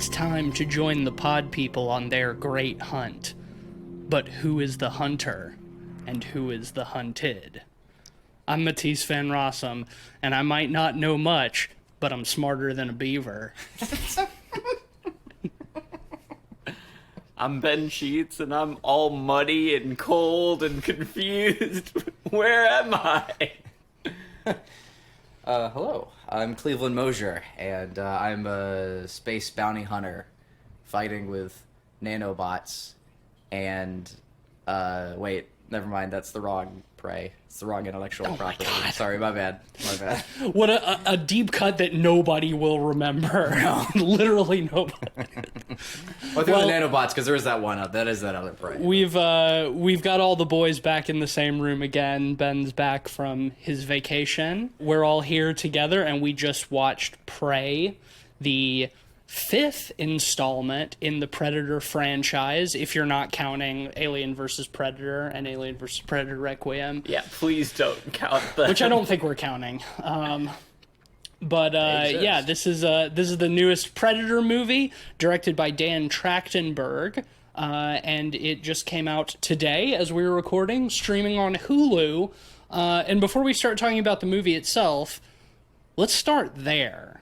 It's time to join the pod people on their great hunt. But who is the hunter, and who is the hunted? I'm Matisse Van Rossum, and I might not know much, but I'm smarter than a beaver. I'm Ben Sheets, and I'm all muddy and cold and confused. Where am I? Hello, I'm Cleveland Mosier, and I'm a space bounty hunter fighting with nanobots, and, wait, never mind, that's the wrong prey. It's the wrong intellectual property. Sorry, my bad. What a deep cut that nobody will remember. No. Literally nobody. Well, the nanobots, because there is that one. That is that other prey. We've got all the boys back in the same room again. Ben's back from his vacation. We're all here together, and we just watched Prey, the 5th installment in the Predator franchise, if you're not counting Alien vs. Predator and Alien vs. Predator Requiem. Yeah, please don't count them. Which I don't think we're counting. But yeah, this is the newest Predator movie, directed by Dan Trachtenberg, and it just came out today as we were recording, streaming on Hulu. And before we start talking about the movie itself, let's start there.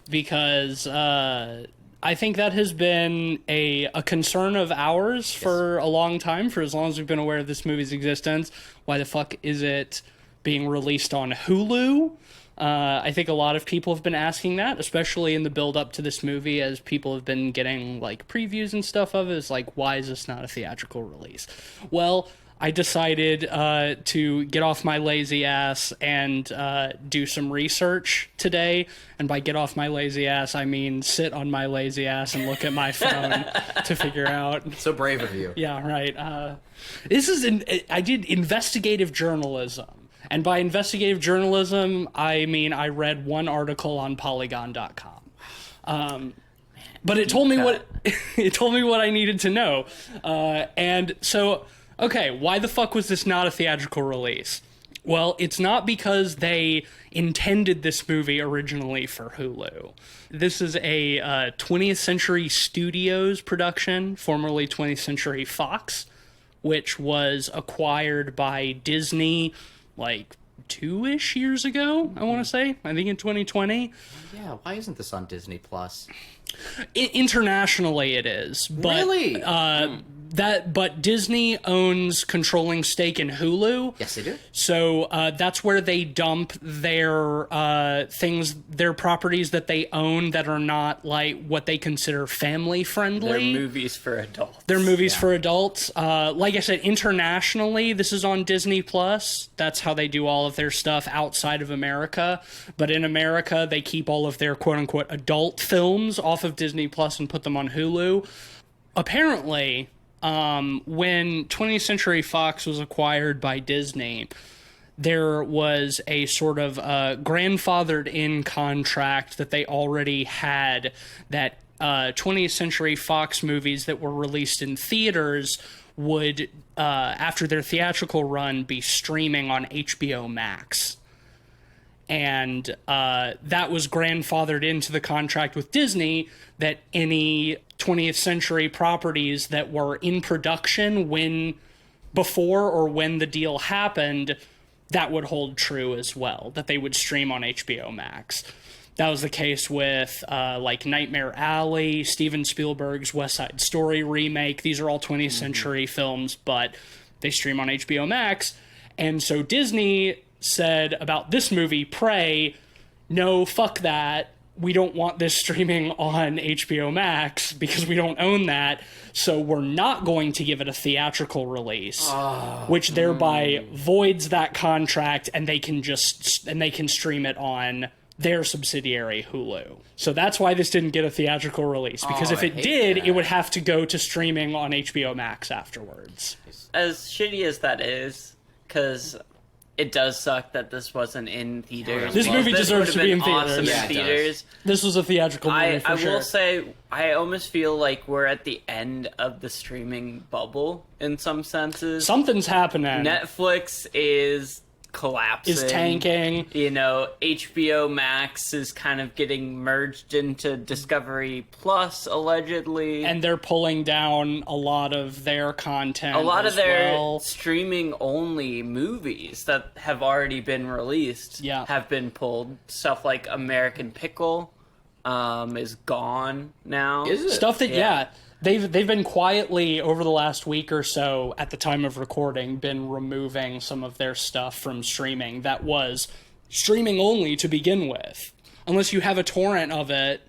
Because I think that has been a concern of ours for a long time, for as long as we've been aware of this movie's existence. Why the fuck is it being released on Hulu? I think a lot of people have been asking that, especially in the build-up to this movie, as people have been getting like previews and stuff of it. It's like, why is this not a theatrical release? Well, I decided to get off my lazy ass and do some research today. And by get off my lazy ass, I mean sit on my lazy ass and look at my phone to figure out. So brave of you. Yeah, right. I did investigative journalism. And by investigative journalism, I mean I read one article on Polygon.com. But it told me what I needed to know. And so... Okay, why the fuck was this not a theatrical release? Well, it's not because they intended this movie originally for Hulu. This is a 20th Century Studios production, formerly 20th Century Fox, which was acquired by Disney like 2-ish years ago, I want to say. I think in 2020. Yeah, why isn't this on Disney Plus? Internationally it is. But, really? But Disney owns controlling stake in Hulu. Yes, they do. So that's where they dump their their properties that they own that are not like what they consider family friendly. They're movies for adults. They're movies for adults. Like I said, internationally, this is on Disney Plus. That's how they do all of their stuff outside of America. But in America, they keep all of their quote unquote adult films off of Disney Plus and put them on Hulu. Apparently, when 20th Century Fox was acquired by Disney, there was a sort of grandfathered in contract that they already had that 20th Century Fox movies that were released in theaters would, after their theatrical run, be streaming on HBO Max. And that was grandfathered into the contract with Disney that any 20th century properties that were in production before or when the deal happened, that would hold true as well, that they would stream on HBO Max. That was the case with like Nightmare Alley, Steven Spielberg's West Side Story remake. These are all 20th century films, but they stream on HBO Max. And so Disney said about this movie, Prey, no, fuck that. We don't want this streaming on HBO Max because we don't own that, so we're not going to give it a theatrical release, which thereby voids that contract, and they can stream it on their subsidiary Hulu. So that's why this didn't get a theatrical release, because if it did, it would have to go to streaming on HBO Max afterwards. As shitty as that is, because it does suck that this wasn't in theaters. This movie deserves to be in theaters. Awesome in theaters. This was a theatrical movie for sure. I will say, I almost feel like we're at the end of the streaming bubble in some senses. Something's happening. Netflix is collapsing. Is tanking. You know, HBO Max is kind of getting merged into Discovery Plus, allegedly. And they're pulling down a lot of their content. A lot of their well. streaming-only movies that have already been released have been pulled. Stuff like American Pickle is gone now. Is it? Stuff that, they've been quietly, over the last week or so, at the time of recording, been removing some of their stuff from streaming that was streaming only to begin with. Unless you have a torrent of it,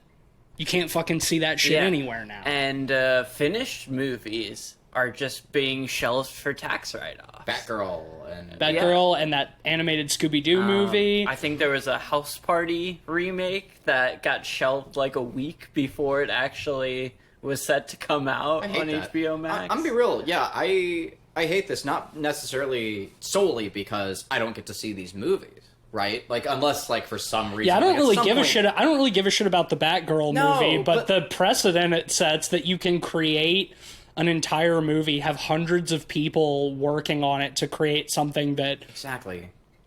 you can't fucking see that shit anywhere now. And finished movies are just being shelved for tax write-offs. Batgirl and that animated Scooby-Doo movie. I think there was a House Party remake that got shelved like a week before it actually was set to come out on HBO Max. I'm gonna be real. Yeah, I hate this, not necessarily solely because I don't get to see these movies, right? Like, unless, like, for some reason. Yeah, I don't like, really give a shit. I don't really give a shit about the Batgirl movie, but the precedent it sets that you can create an entire movie, have hundreds of people working on it to create something that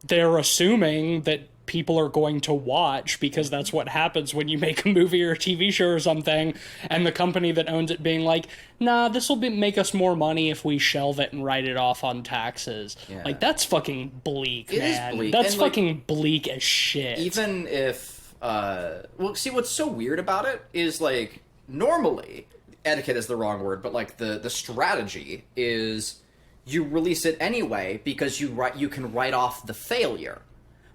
they're assuming that people are going to watch, because that's what happens when you make a movie or a TV show or something, and the company that owns it being like, nah, this will make us more money if we shelve it and write it off on taxes. Yeah. Like, that's fucking bleak, man. Is bleak. That's and, fucking like, bleak as shit. Even if, well, see, what's so weird about it is, like, normally, etiquette is the wrong word, but, like, the strategy is you release it anyway because you can write off the failure.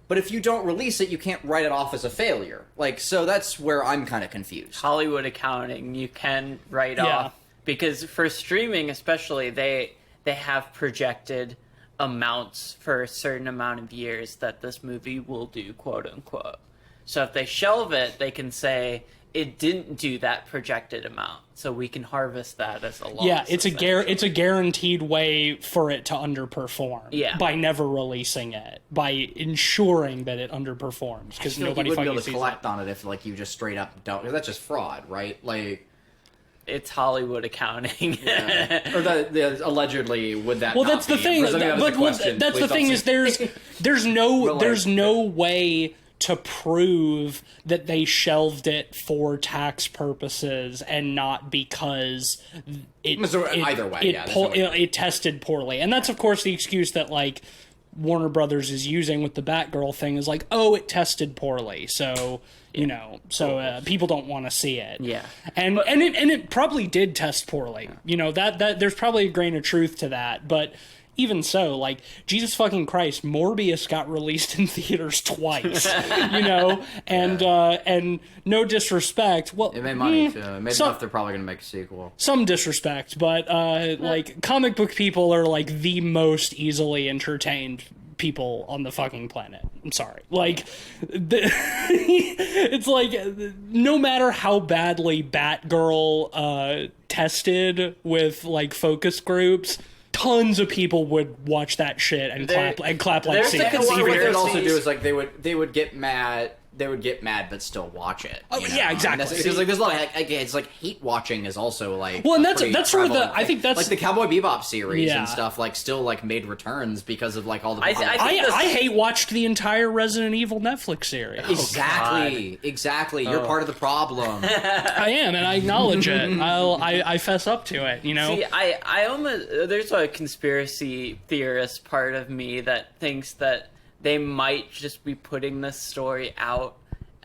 But if you don't release it, you can't write it off as a failure. Like, so that's where I'm kind of confused. Hollywood accounting, you can write off. Because for streaming especially, they have projected amounts for a certain amount of years that this movie will do, quote unquote. So if they shelve it, they can say it didn't do that projected amount, so we can harvest that as a loss. Yeah, it's a guaranteed way for it to underperform. Yeah, by never releasing it, by ensuring that it underperforms, because nobody you wouldn't fucking be able to sees collect on it if, like, you just straight up don't. That's just fraud, right? Like, it's Hollywood accounting. Or the allegedly would that? Well, that's the thing. That's the thing is there's no way to prove that they shelved it for tax purposes and not because it tested poorly. And that's, of course, the excuse that, like, Warner Brothers is using with the Batgirl thing is like, oh, it tested poorly, so people don't want to see it. Yeah, and it probably did test poorly. You know, that there's probably a grain of truth to that, but even so, like, Jesus fucking Christ, Morbius got released in theaters twice, you know, and no disrespect. Well, it made money too. It made enough. They're probably gonna make a sequel. Some disrespect, but like, comic book people are like the most easily entertained people on the fucking planet. I'm sorry. Like, it's like, no matter how badly Batgirl tested with, like, focus groups, tons of people would watch that shit and clap like seagulls. What they would also do is, like, they would get mad. They would get mad but still watch it. Oh, yeah, exactly. Because, like, there's a lot of, it's like, hate watching is also, like, well, and that's sort of I think that's like the Cowboy Bebop series and stuff, like, still, like, made returns because of, like, all the I hate watched the entire Resident Evil Netflix series. Exactly. You're part of the problem. I am, and I acknowledge it. I fess up to it, you know. See, I almost, there's a conspiracy theorist part of me that thinks that they might just be putting this story out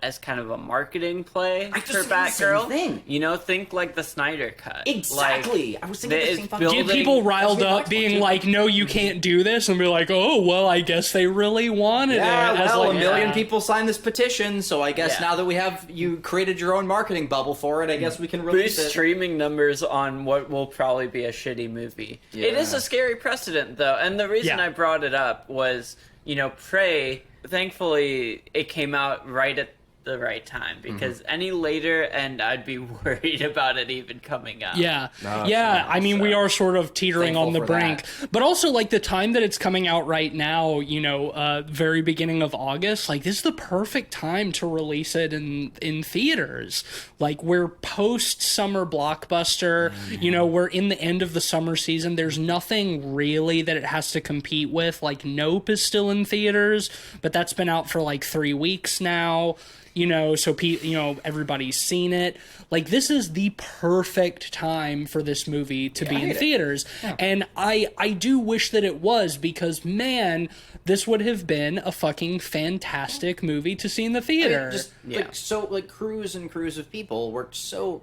as kind of a marketing play for Batgirl. You know, think like the Snyder Cut. Exactly. Like, I was thinking the same fucking thing. Get people riled up being like, no, you can't do this, and be like, oh, well, I guess they really wanted it. Well, a million people signed this petition, so I guess now that you created your own marketing bubble for it, I guess we can release it. Streaming numbers on what will probably be a shitty movie. Yeah. It is a scary precedent, though, and the reason I brought it up was, you know, Prey, thankfully, it came out right at the right time, because any later and I'd be worried about it even coming out. Yeah. No, Yeah. I mean, we are sort of teetering on the Thankful for brink, but also like the time that it's coming out right now, you know, very beginning of August, like this is the perfect time to release it in theaters. Like we're post summer blockbuster, you know, we're in the end of the summer season. There's nothing really that it has to compete with. Like Nope is still in theaters, but that's been out for like 3 weeks now. You know, so you know, everybody's seen it. Like this is the perfect time for this movie to be in theaters. Yeah. And I do wish that it was, because man, this would have been a fucking fantastic movie to see in the theater. Like crews and crews of people worked so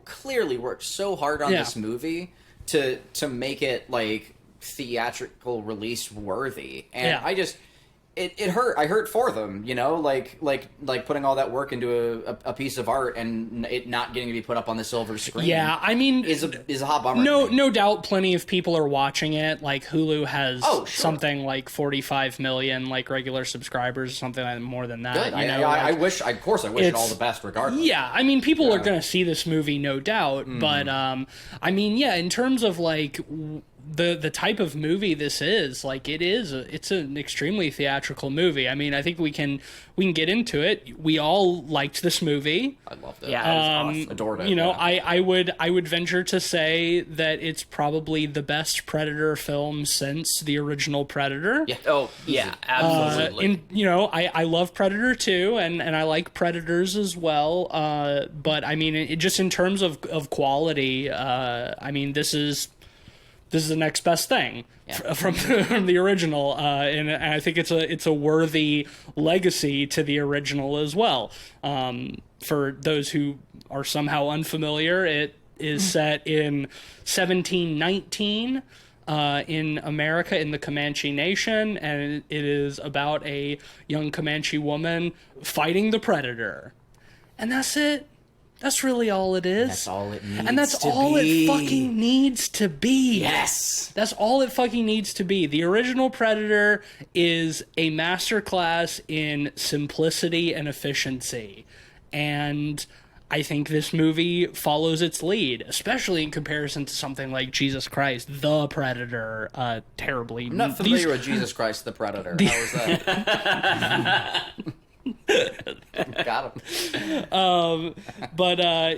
hard on this movie to make it like theatrical release worthy. And I just It hurt. I hurt for them, you know, like putting all that work into a piece of art and it not getting to be put up on the silver screen. Yeah, I mean, is a hot bummer. No doubt, plenty of people are watching it. Like Hulu has something like 45 million like regular subscribers, or something like more than that. Good. You know, I wish it all the best, regardless. Yeah, I mean, people are going to see this movie, no doubt. But I mean, yeah, in terms of like the type of movie this is, like it's an extremely theatrical movie. I mean, I think we can get into it. We all liked this movie. I loved it. Yeah, it was awesome. Adored it. You know, I would venture to say that it's probably the best Predator film since the original Predator. Yeah. Oh yeah, absolutely. You know, I love Predator 2 and I like Predators as well. But I mean, just in terms of quality, I mean, this is the next best thing from the original, and I think it's a worthy legacy to the original as well. For those who are somehow unfamiliar, it is set in 1719 in America, in the Comanche Nation, and it is about a young Comanche woman fighting the Predator, and that's it. That's really all it is. That's all it needs. And that's all it fucking needs to be. Yes. That's all it fucking needs to be. The original Predator is a masterclass in simplicity and efficiency. And I think this movie follows its lead, especially in comparison to something like Jesus Christ, the Predator. Terribly. I'm not familiar with Jesus Christ, the Predator. How was that? Got him.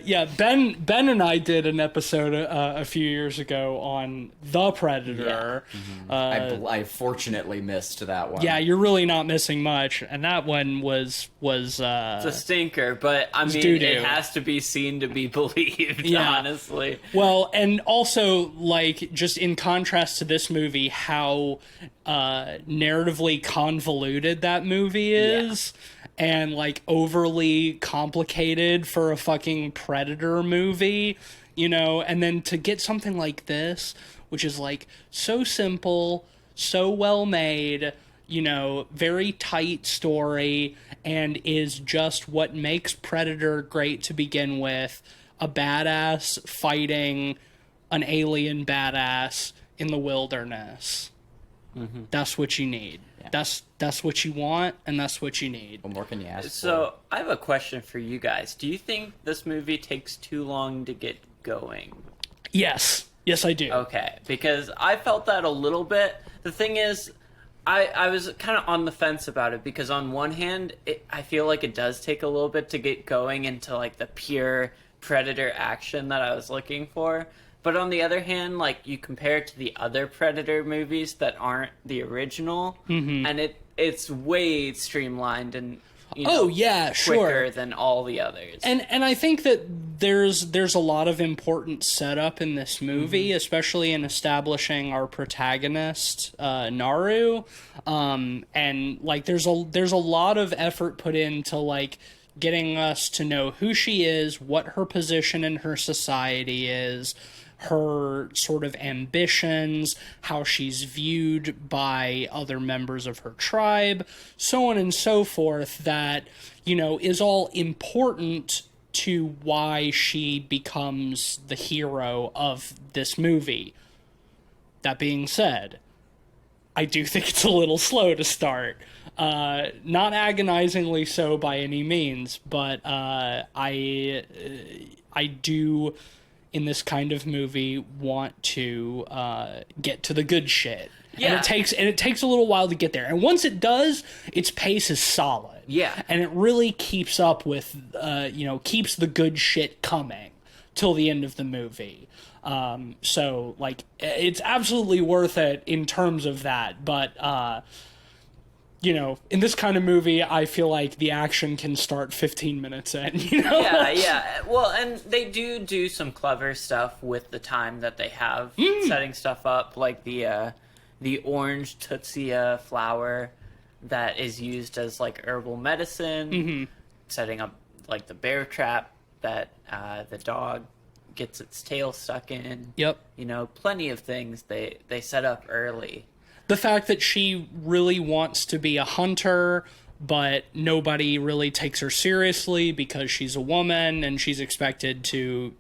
Yeah, Ben and I did an episode a few years ago on the Predator. Yeah. I fortunately missed that one. Yeah, you're really not missing much, and that one was it's a stinker, but I mean, doo-doo. It has to be seen to be believed. Honestly. Well, and also like just in contrast to this movie, how narratively convoluted that movie is. Yeah. And like overly complicated for a fucking Predator movie, you know, and then to get something like this, which is like so simple, so well made, you know, very tight story, and is just what makes Predator great to begin with, a badass fighting an alien badass in the wilderness. Mm-hmm. That's what you need. Yeah. That's what you want, and that's what you need. What more can you ask for? I have a question for you guys. Do you think this movie takes too long to get going? Yes, I do. Okay, because I felt that a little bit. The thing is, I was kind of on the fence about it, because on one hand, I feel like it does take a little bit to get going into like the pure Predator action that I was looking for. But on the other hand, like, you compare it to the other Predator movies that aren't the original, and it's way streamlined and quicker than all the others. And I think that there's a lot of important setup in this movie, especially in establishing our protagonist, Naru. And like there's a lot of effort put into like getting us to know who she is, what her position in her society is, her sort of ambitions, how she's viewed by other members of her tribe, so on and so forth, that, you know, is all important to why she becomes the hero of this movie. That being said, I do think it's a little slow to start. Not agonizingly so by any means, but I do, in this kind of movie, want to get to the good shit. Yeah. And it takes a little while to get there. And once it does, its pace is solid. Yeah. And it really keeps up with, keeps the good shit coming till the end of the movie. So, like, it's absolutely worth it in terms of that. But, in this kind of movie, I feel like the action can start 15 minutes in, Yeah. Well, and they do some clever stuff with the time that they have setting stuff up, like the orange Tootsie flower that is used as, like, herbal medicine, setting up, like, the bear trap that the dog gets its tail stuck in. Yep. Plenty of things they set up early. The fact that she really wants to be a hunter, but nobody really takes her seriously because she's a woman and she's expected to,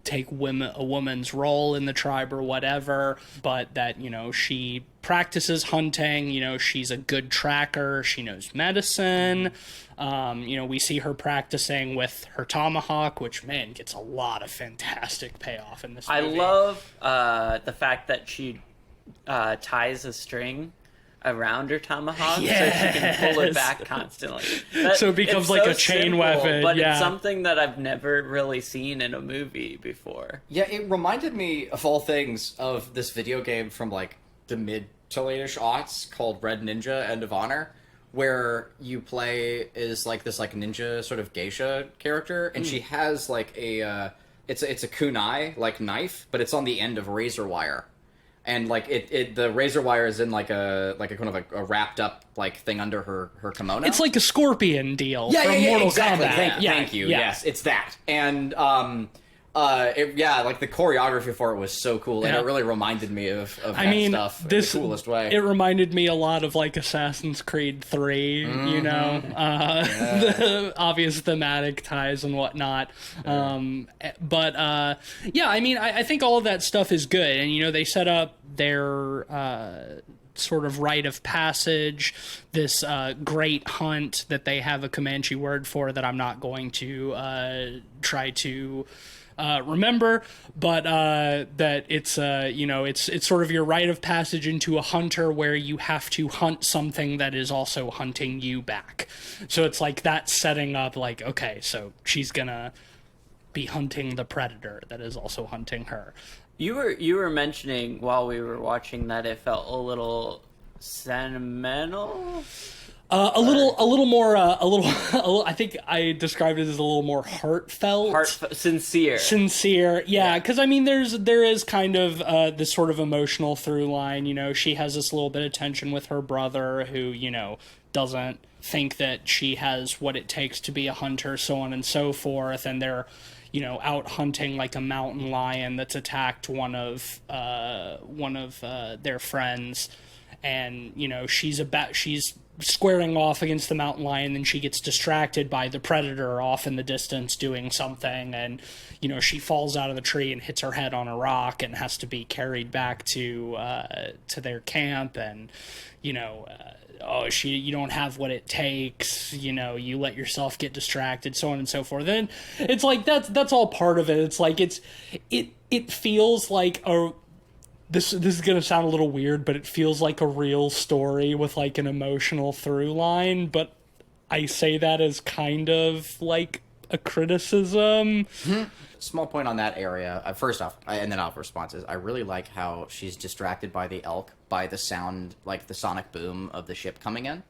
take a woman's role in the tribe or whatever, but that, she practices hunting, she's a good tracker, she knows medicine. We see her practicing with her tomahawk, which, man, gets a lot of fantastic payoff in this movie. I love the fact that she ties a string around her tomahawk so she can pull it back constantly. So it becomes like a chain weapon. But it's something that I've never really seen in a movie before. Yeah, it reminded me, of all things, of this video game from, like, the mid to late-ish aughts called Red Ninja End of Honor, where you play as, like, this, like, ninja sort of geisha character, and she has, like, it's a kunai, like, knife, but it's on the end of razor wire. And, like, the razor wire is in, like a kind of a wrapped up, like, thing under her kimono. It's like a scorpion deal from yeah, Mortal exactly. Kombat. Thank you. Yes, it's that. And, like, the choreography for it was so cool, and it really reminded me of that stuff in the coolest way. It reminded me a lot of, like, Assassin's Creed 3, the obvious thematic ties and whatnot. I think all of that stuff is good, and, they set up their sort of rite of passage, this great hunt that they have a Comanche word for that I'm not going to try to remember, but that it's it's sort of your rite of passage into a hunter where you have to hunt something that is also hunting you back. So it's like that setting up, like, okay, so she's gonna be hunting the predator that is also hunting her. You were mentioning while we were watching that it felt a little sentimental. A little more. I think I described it as a little more heartfelt, sincere. Yeah, because there is kind of this sort of emotional through line. She has this little bit of tension with her brother, who doesn't think that she has what it takes to be a hunter, so on and so forth, and they're out hunting, like, a mountain lion that's attacked one of their friends, and she's squaring off against the mountain lion, and she gets distracted by the predator off in the distance doing something, and she falls out of the tree and hits her head on a rock and has to be carried back to their camp, and you don't have what it takes, you let yourself get distracted, so on and so forth. And it's like that's all part of it. It's like it feels like this is going to sound a little weird, but it feels like a real story with, like, an emotional through line, but I say that as kind of like a criticism. Small point on that area. First off, and then I'll have responses. I really like how she's distracted by the elk, by the sound, like the sonic boom of the ship coming in.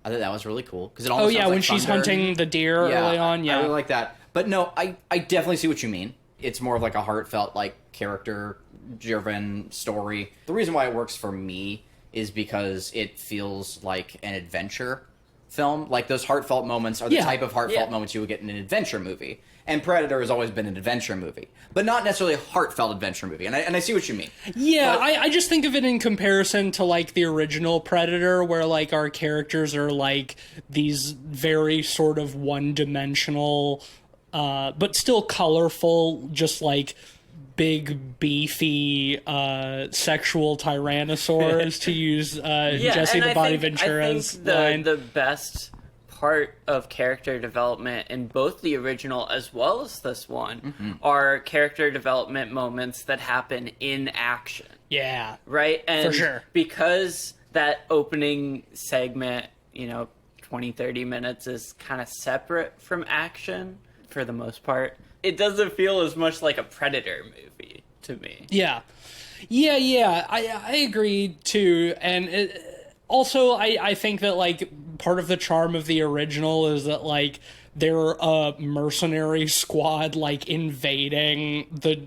I thought that was really cool. Because it almost sounds when like she's thunder. hunting the deer early on, I really like that. But no, I definitely see what you mean. It's more of like a heartfelt, like, character-driven story. The reason why it works for me is because it feels like an adventure film. Like, those heartfelt moments are the type of heartfelt moments you would get in an adventure movie. And Predator has always been an adventure movie, but not necessarily a heartfelt adventure movie. And I see what you mean. Yeah, but I just think of it in comparison to, like, the original Predator, where, like, our characters are, like, these very sort of one-dimensional, but still colorful, just, like, big beefy sexual tyrannosaurs to use Jesse the Body Ventura's line. The best part of character development in both the original as well as this one are character development moments that happen in action. Yeah. Right? And for sure. Because that opening segment, 20-30 minutes is kind of separate from action for the most part, it doesn't feel as much like a Predator movie to me. Yeah. I agree too. And also, I think that, like, part of the charm of the original is that, like, they're a mercenary squad, like, invading the,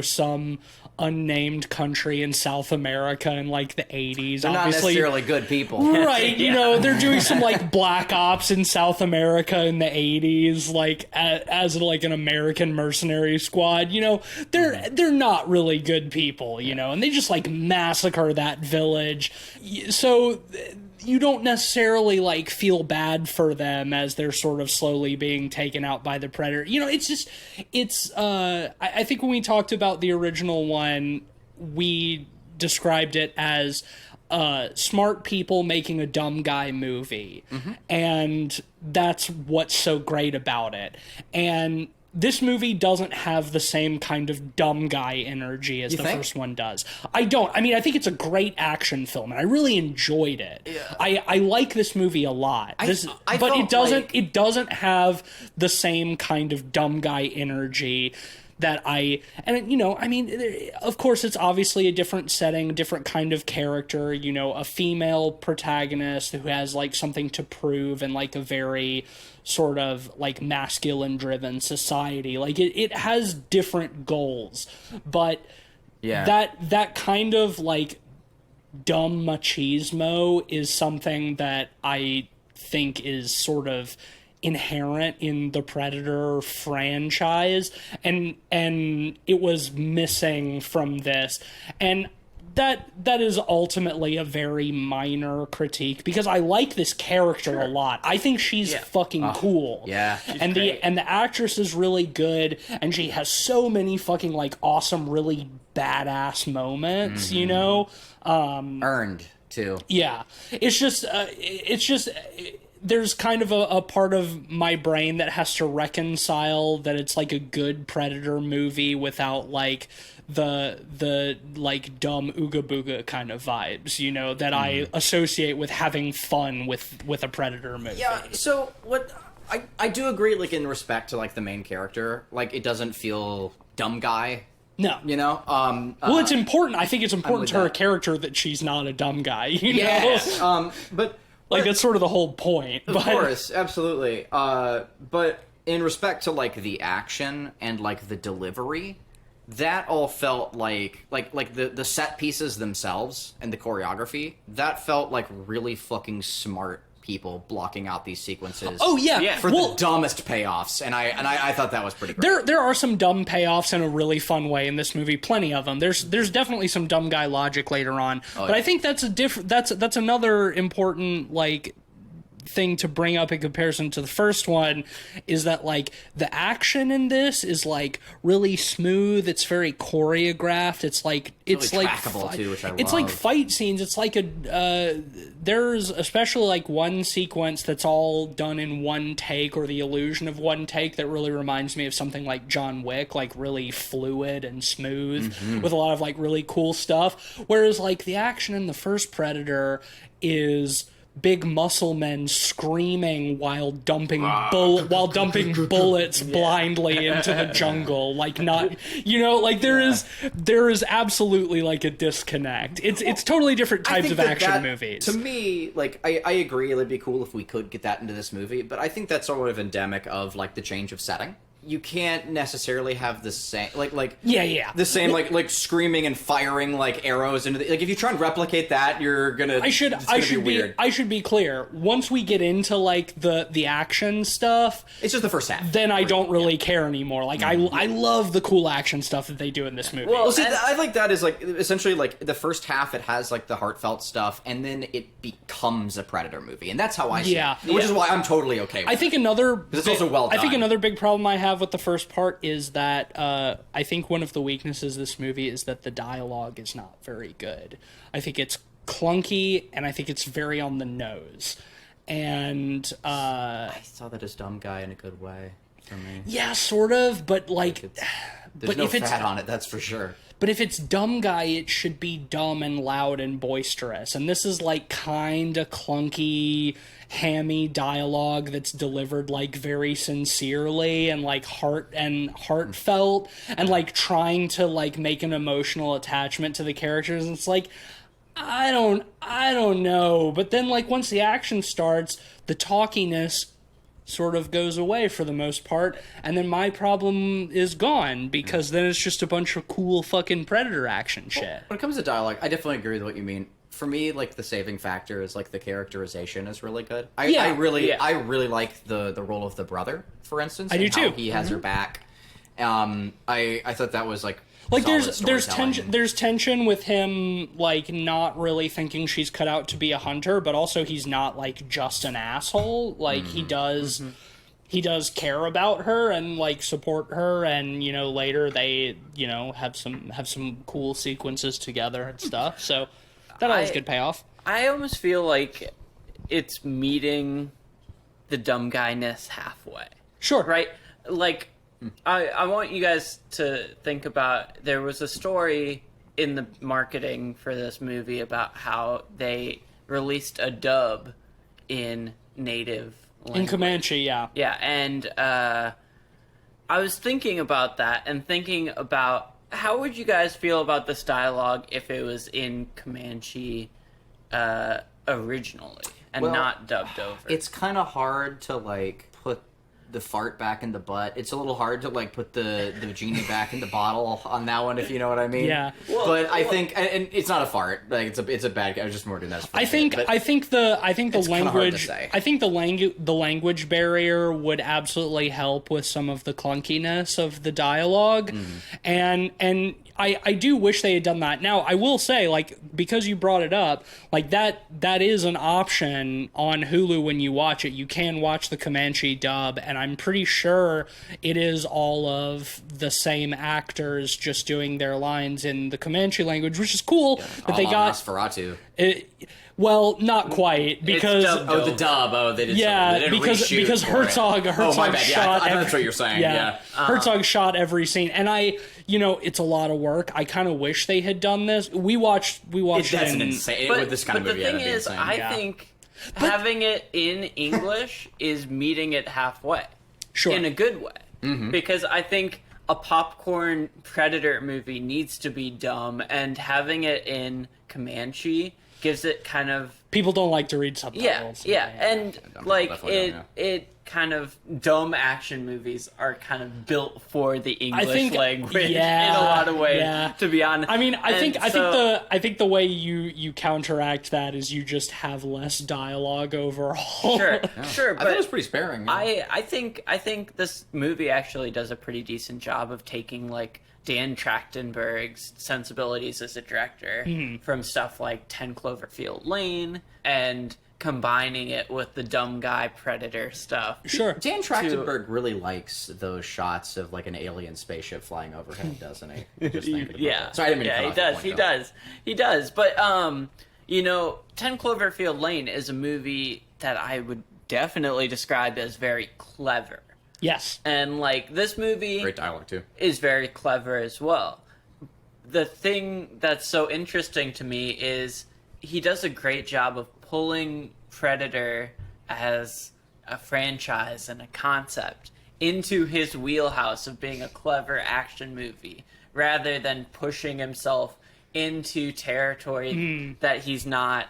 some unnamed country in South America in, like, the 80s. They're not necessarily good people. Right, they're doing some, like, black ops in South America in the 80s, like, as like, an American mercenary squad. They're not really good people, and they just, like, massacre that village. So you don't necessarily, like, feel bad for them as they're sort of slowly being taken out by the Predator. I think when we talked about the original one, we described it as smart people making a dumb guy movie. And that's what's so great about it. And this movie doesn't have the same kind of dumb guy energy as the first one does. I don't. I mean, I think it's a great action film, and I really enjoyed it. Yeah. I like this movie a lot. But it doesn't have the same kind of dumb guy energy that of course it's obviously a different setting, a different kind of character, a female protagonist who has, like, something to prove in, like, a very sort of, like, masculine driven society. Like, it has different goals, but that kind of, like, dumb machismo is something that I think is sort of inherent in the Predator franchise, and it was missing from this. And that is ultimately a very minor critique, because I like this character a lot. I think she's fucking cool. Yeah. And the actress is really good, and she has so many fucking, like, awesome, really badass moments, Earned too. Yeah. It's just there's kind of a part of my brain that has to reconcile that it's, like, a good Predator movie without, like, the like dumb ooga booga kind of vibes, that I associate with having fun with a Predator movie. Yeah, so what I do agree, like, in respect to, like, the main character, like, it doesn't feel dumb guy. No. Well, it's important. I think it's important to her character that she's not a dumb guy, Yes. But like, that's sort of the whole point. Of course, absolutely. But in respect to, like, the action and, like, the delivery, that all felt like the set pieces themselves and the choreography, that felt like really fucking smart people blocking out these sequences. Oh yeah, for the dumbest payoffs, and I thought that was pretty great. There are some dumb payoffs in a really fun way in this movie, plenty of them. There's definitely some dumb guy logic later on, but I think that's that's another important, like, thing to bring up in comparison to the first one, is that, like, the action in this is, like, really smooth. It's very choreographed. It's like really trackable too, which I love. It's like fight scenes. It's like there's especially, like, one sequence that's all done in one take, or the illusion of one take, that really reminds me of something like John Wick, like, really fluid and smooth with a lot of, like, really cool stuff. Whereas, like, the action in the first Predator is big muscle men screaming while dumping bullets blindly into the jungle, like, not, like, there is absolutely, like, a disconnect. It's totally different types of action movies. To me, like, I agree, it'd be cool if we could get that into this movie, but I think that's sort of endemic of, like, the change of setting. You can't necessarily have the same, the same, like screaming and firing, like, arrows into the, like, if you try and replicate that, you're gonna. I should be clear. Once we get into, like, the action stuff, it's just the first half. Then I don't really care anymore. Like, I love the cool action stuff that they do in this movie. Well, see, I like that is, like, essentially, like, the first half, it has, like, the heartfelt stuff, and then it becomes a Predator movie, and that's how I see it. Which is why I'm totally okay with it. I think another. Because it's also well done. I think another big problem I have have with the first part is that I think one of the weaknesses of this movie is that the dialogue is not very good. I think it's clunky, and I think it's very on the nose. And I saw that as dumb guy in a good way for me. yeah, sort of, but like, There's but no if it's fat on it, that's for sure. but if it's dumb guy, it should be dumb and loud and boisterous. And this is like kind of clunky, hammy dialogue that's delivered like very sincerely and like heartfelt and like trying to like make an emotional attachment to the characters. And it's like, I don't know. But then like once the action starts, the talkiness sort of goes away for the most part, and then my problem is gone, because then it's just a bunch of cool fucking Predator action shit. When it comes to dialogue, I definitely agree with what you mean. For me, like, the saving factor is like the characterization is really good. I really like the role of the brother, for instance. I do too. How he has her back. I thought that was like there's tension with him like not really thinking she's cut out to be a hunter, but also he's not like just an asshole. Like he does care about her and like support her, and you know later they have some cool sequences together and stuff. So that always good payoff. I almost feel like it's meeting the dumb guyness halfway. Sure. Right? Like, I want you guys to think about, there was a story in the marketing for this movie about how they released a dub in native language. In Comanche, yeah. Yeah, and I was thinking about that and thinking about how would you guys feel about this dialogue if it was in Comanche originally and not dubbed over? It's kind of hard to like put the fart back in the butt. It's a little hard to like put the genie back in the bottle on that one, if you know what I mean. Yeah. But I think, and it's not a fart. Like it's a bad. I was just more doing that. I think the language. I think the language barrier would absolutely help with some of the clunkiness of the dialogue, and I do wish they had done that. Now, I will say, like, because you brought it up, like, that is an option on Hulu when you watch it. You can watch the Comanche dub, and I'm pretty sure it is all of the same actors just doing their lines in the Comanche language, which is cool. Yeah. But they got Nosferatu. Well, not quite, because the dub. Oh, they did. Yeah, they didn't because Herzog my bad. shot. Yeah, that's what you're saying. Yeah. Herzog shot every scene, and it's a lot of work. I kind of wish they had done this. We watched That's it an in, insane. But, with this kind of movie, the thing is, insane. I think having it in English is meeting it halfway. Sure. In a good way. Because I think a popcorn Predator movie needs to be dumb, and having it in Comanche gives it kind of... People don't like to read subtitles. And like it kind of dumb action movies are kind of built for the English language in a lot of ways. To be honest, I mean, I think the way you counteract that is you just have less dialogue overall. Sure. But I thought it was pretty sparing. Yeah. I think this movie actually does a pretty decent job of taking like Dan Trachtenberg's sensibilities as a director from stuff like 10 Cloverfield Lane and combining it with the dumb guy Predator stuff. Sure. Dan Trachtenberg really likes those shots of like an alien spaceship flying overhead, doesn't he? Just thinking about that. Sorry, I didn't mean to cut off your point, He does. But 10 Cloverfield Lane is a movie that I would definitely describe as very clever. Yes. And like this movie Great dialogue too. Is very clever as well. The thing that's so interesting to me is he does a great job of pulling Predator as a franchise and a concept into his wheelhouse of being a clever action movie rather than pushing himself into territory that he's not,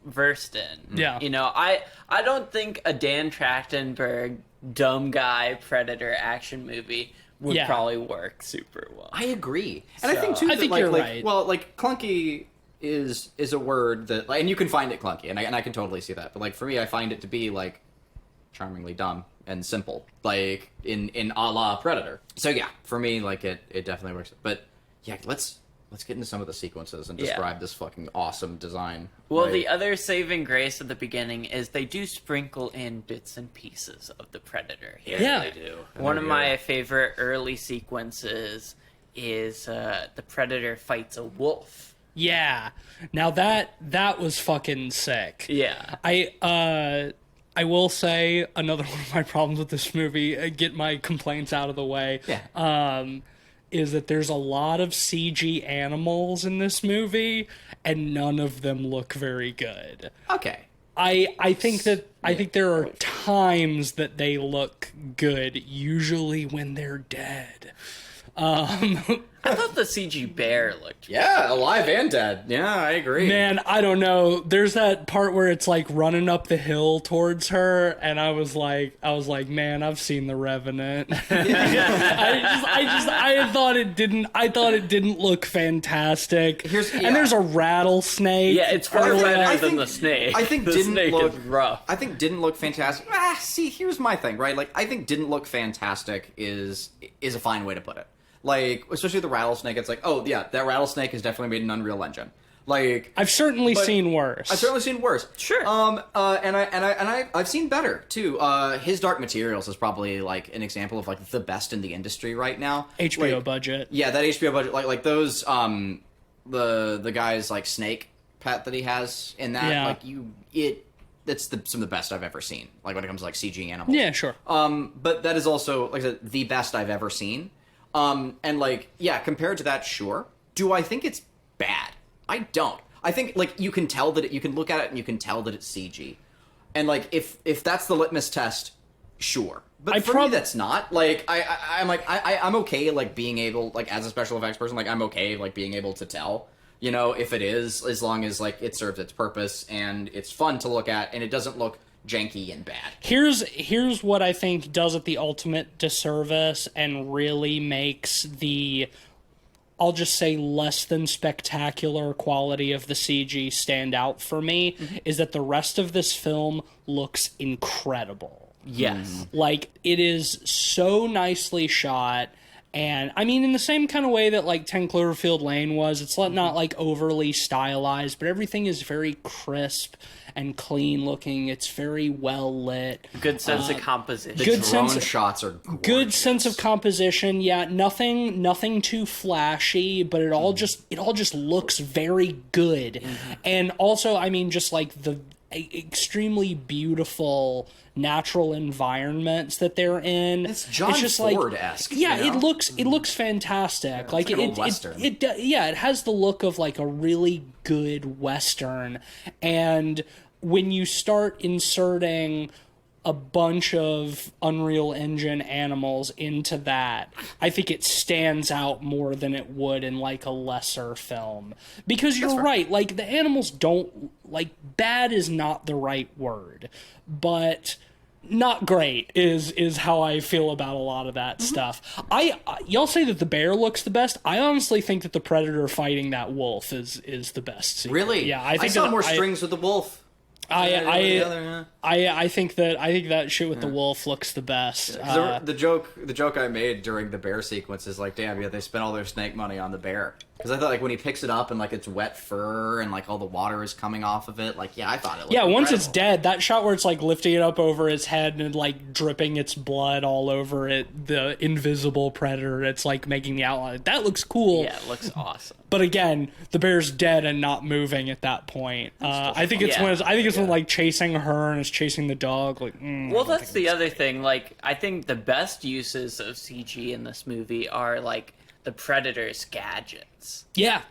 versed in. Yeah. I don't think a Dan Trachtenberg dumb guy Predator action movie would probably work super well. I agree, and I think too. I think you're right. Well, like clunky is a word that, and you can find it clunky, and I can totally see that. But like for me, I find it to be like charmingly dumb and simple, like in a la Predator. So yeah, for me, like it definitely works. But yeah, let's let's get into some of the sequences and describe this fucking awesome design. Well, the other saving grace at the beginning is they do sprinkle in bits and pieces of the Predator here. Yeah. They do. One of my favorite early sequences is the Predator fights a wolf. Yeah. Now that was fucking sick. Yeah. I will say another one of my problems with this movie, get my complaints out of the way. Yeah. Is that there's a lot of CG animals in this movie, and none of them look very good. Okay. I think there are times that they look good, usually when they're dead. I thought the CG bear looked Yeah, alive and dead. Yeah, I agree. Man, I don't know. There's that part where it's like running up the hill towards her, and I was like, man, I've seen The Revenant. I thought it didn't look fantastic. And there's a rattlesnake. Yeah, it's far better than the snake. I think the didn't snake look is rough. I think didn't look fantastic. See, here's my thing, right? Like, I think didn't look fantastic is a fine way to put it. Like, especially the rattlesnake, it's like, oh yeah, that rattlesnake is definitely made in Unreal Engine. Like, I've certainly seen worse. I've certainly seen worse. Sure. I've seen better too. His Dark Materials is probably like an example of like the best in the industry right now. HBO like, budget. Yeah, that HBO budget, like those the guy's like snake pet that he has in that, Yeah. that's some of the best I've ever seen. Like when it comes to like CG animals. Yeah, sure. But that is also, like I said, the best I've ever seen. And like, yeah, compared to that, sure. Do I think it's bad? I don't. I think like you can tell that you can look at it and you can tell that it's CG. And like if that's the litmus test, sure. But for me, that's not. Like I'm okay like being able, like as a special effects person, like I'm okay like being able to tell, you know, if it is, as long as like it serves its purpose and it's fun to look at and it doesn't look janky and bad. Here's what I think does it the ultimate disservice and really makes the, I'll just say, less than spectacular quality of the CG stand out for me, is that the rest of this film looks incredible. Yes. Like, it is so nicely shot. And, I mean, in the same kind of way that, like, 10 Cloverfield Lane was, it's not, like, overly stylized, but everything is very crisp and clean looking. It's very well lit. Good sense of composition. The drone shots are gorgeous. Good sense of composition. Yeah, nothing too flashy, but it all just looks very good. And also, I mean, just like the extremely beautiful natural environments that they're in. It's John just Ford-esque. Yeah, you know? it looks fantastic. Like an old Western. It has the look of like a really good Western. And when you start inserting a bunch of Unreal Engine animals into that, I think it stands out more than it would in like a lesser film. Because you're right, like the animals don't, like, bad is not the right word, but not great is how I feel about a lot of that stuff. Y'all say that the bear looks the best. I honestly think that the Predator fighting that wolf is the best scene. Really? Yeah, I saw more strings with the wolf. I think that shit with the wolf looks the best. The joke I made during the bear sequence is like, damn, yeah, they spent all their snake money on the bear. Because I thought like when he picks it up and like it's wet fur and like all the water is coming off of it, like I thought it looked once incredible. it's dead, that shot where it's like lifting it up over his head and like dripping its blood all over it, the invisible predator, it's like making the outline. That looks cool. Yeah, it looks awesome. But again, the bear's dead and not moving at that point. I think it's when like chasing her and it's chasing the dog. Like, well, that's the other thing. Like, I think the best uses of CG in this movie are like the Predator's gadgets. Yeah,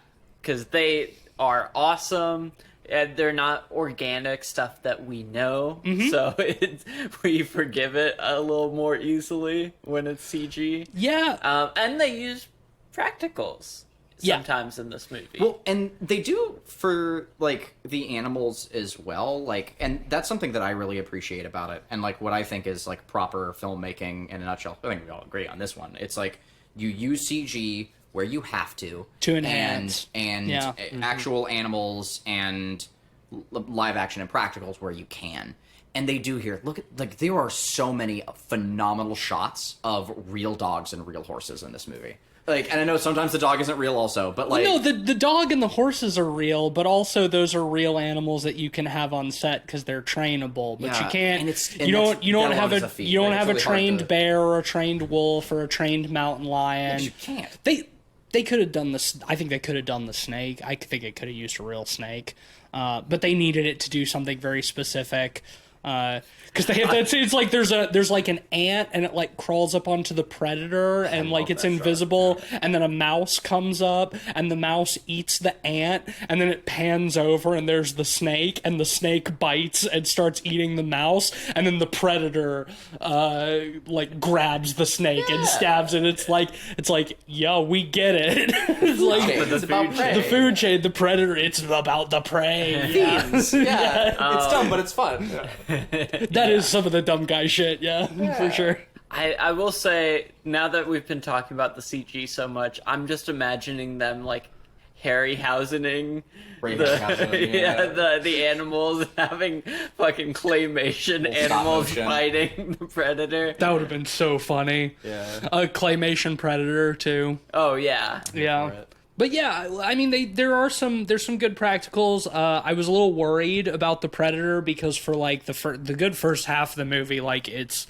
because they are awesome. And they're not organic stuff that we know, so we forgive it a little more easily when it's CG. Yeah, and they use practicals sometimes in this movie. Well, and they do for like the animals as well. Like, and that's something that I really appreciate about it. And like what I think is like proper filmmaking in a nutshell. I think we all agree on this one. It's like you use CG where you have to enhance and actual animals and live action and practicals where you can. And they do here. Look at, like, there are so many phenomenal shots of real dogs and real horses in this movie. Like, and I know sometimes the dog isn't real also, but like... No, the dog and the horses are real, but also those are real animals that you can have on set because they're trainable. But you can't. You don't have a trained bear or a trained wolf or a trained mountain lion. You can't. They could have done this. I think they could have done the snake. I think it could have used a real snake, but they needed it to do something very specific. Because it's like there's like an ant and it like crawls up onto the predator and like it's invisible and then a mouse comes up and the mouse eats the ant and then it pans over and there's the snake and the snake bites and starts eating the mouse and then the predator like grabs the snake and stabs it. It's like yeah, we get it. It's like the food chain, the predator. It's about the prey. Themes. Yeah. It's dumb, but it's fun. That is some of the dumb guy shit, for sure. I will say, now that we've been talking about the CG so much, I'm just imagining them, like, Harryhausening the animals, having fucking claymation animals fighting the predator. That would have been so funny. Yeah. A claymation predator, too. Oh, yeah. Yeah. But yeah, I mean, there's some good practicals. I was a little worried about the Predator because for like the good first half of the movie, like it's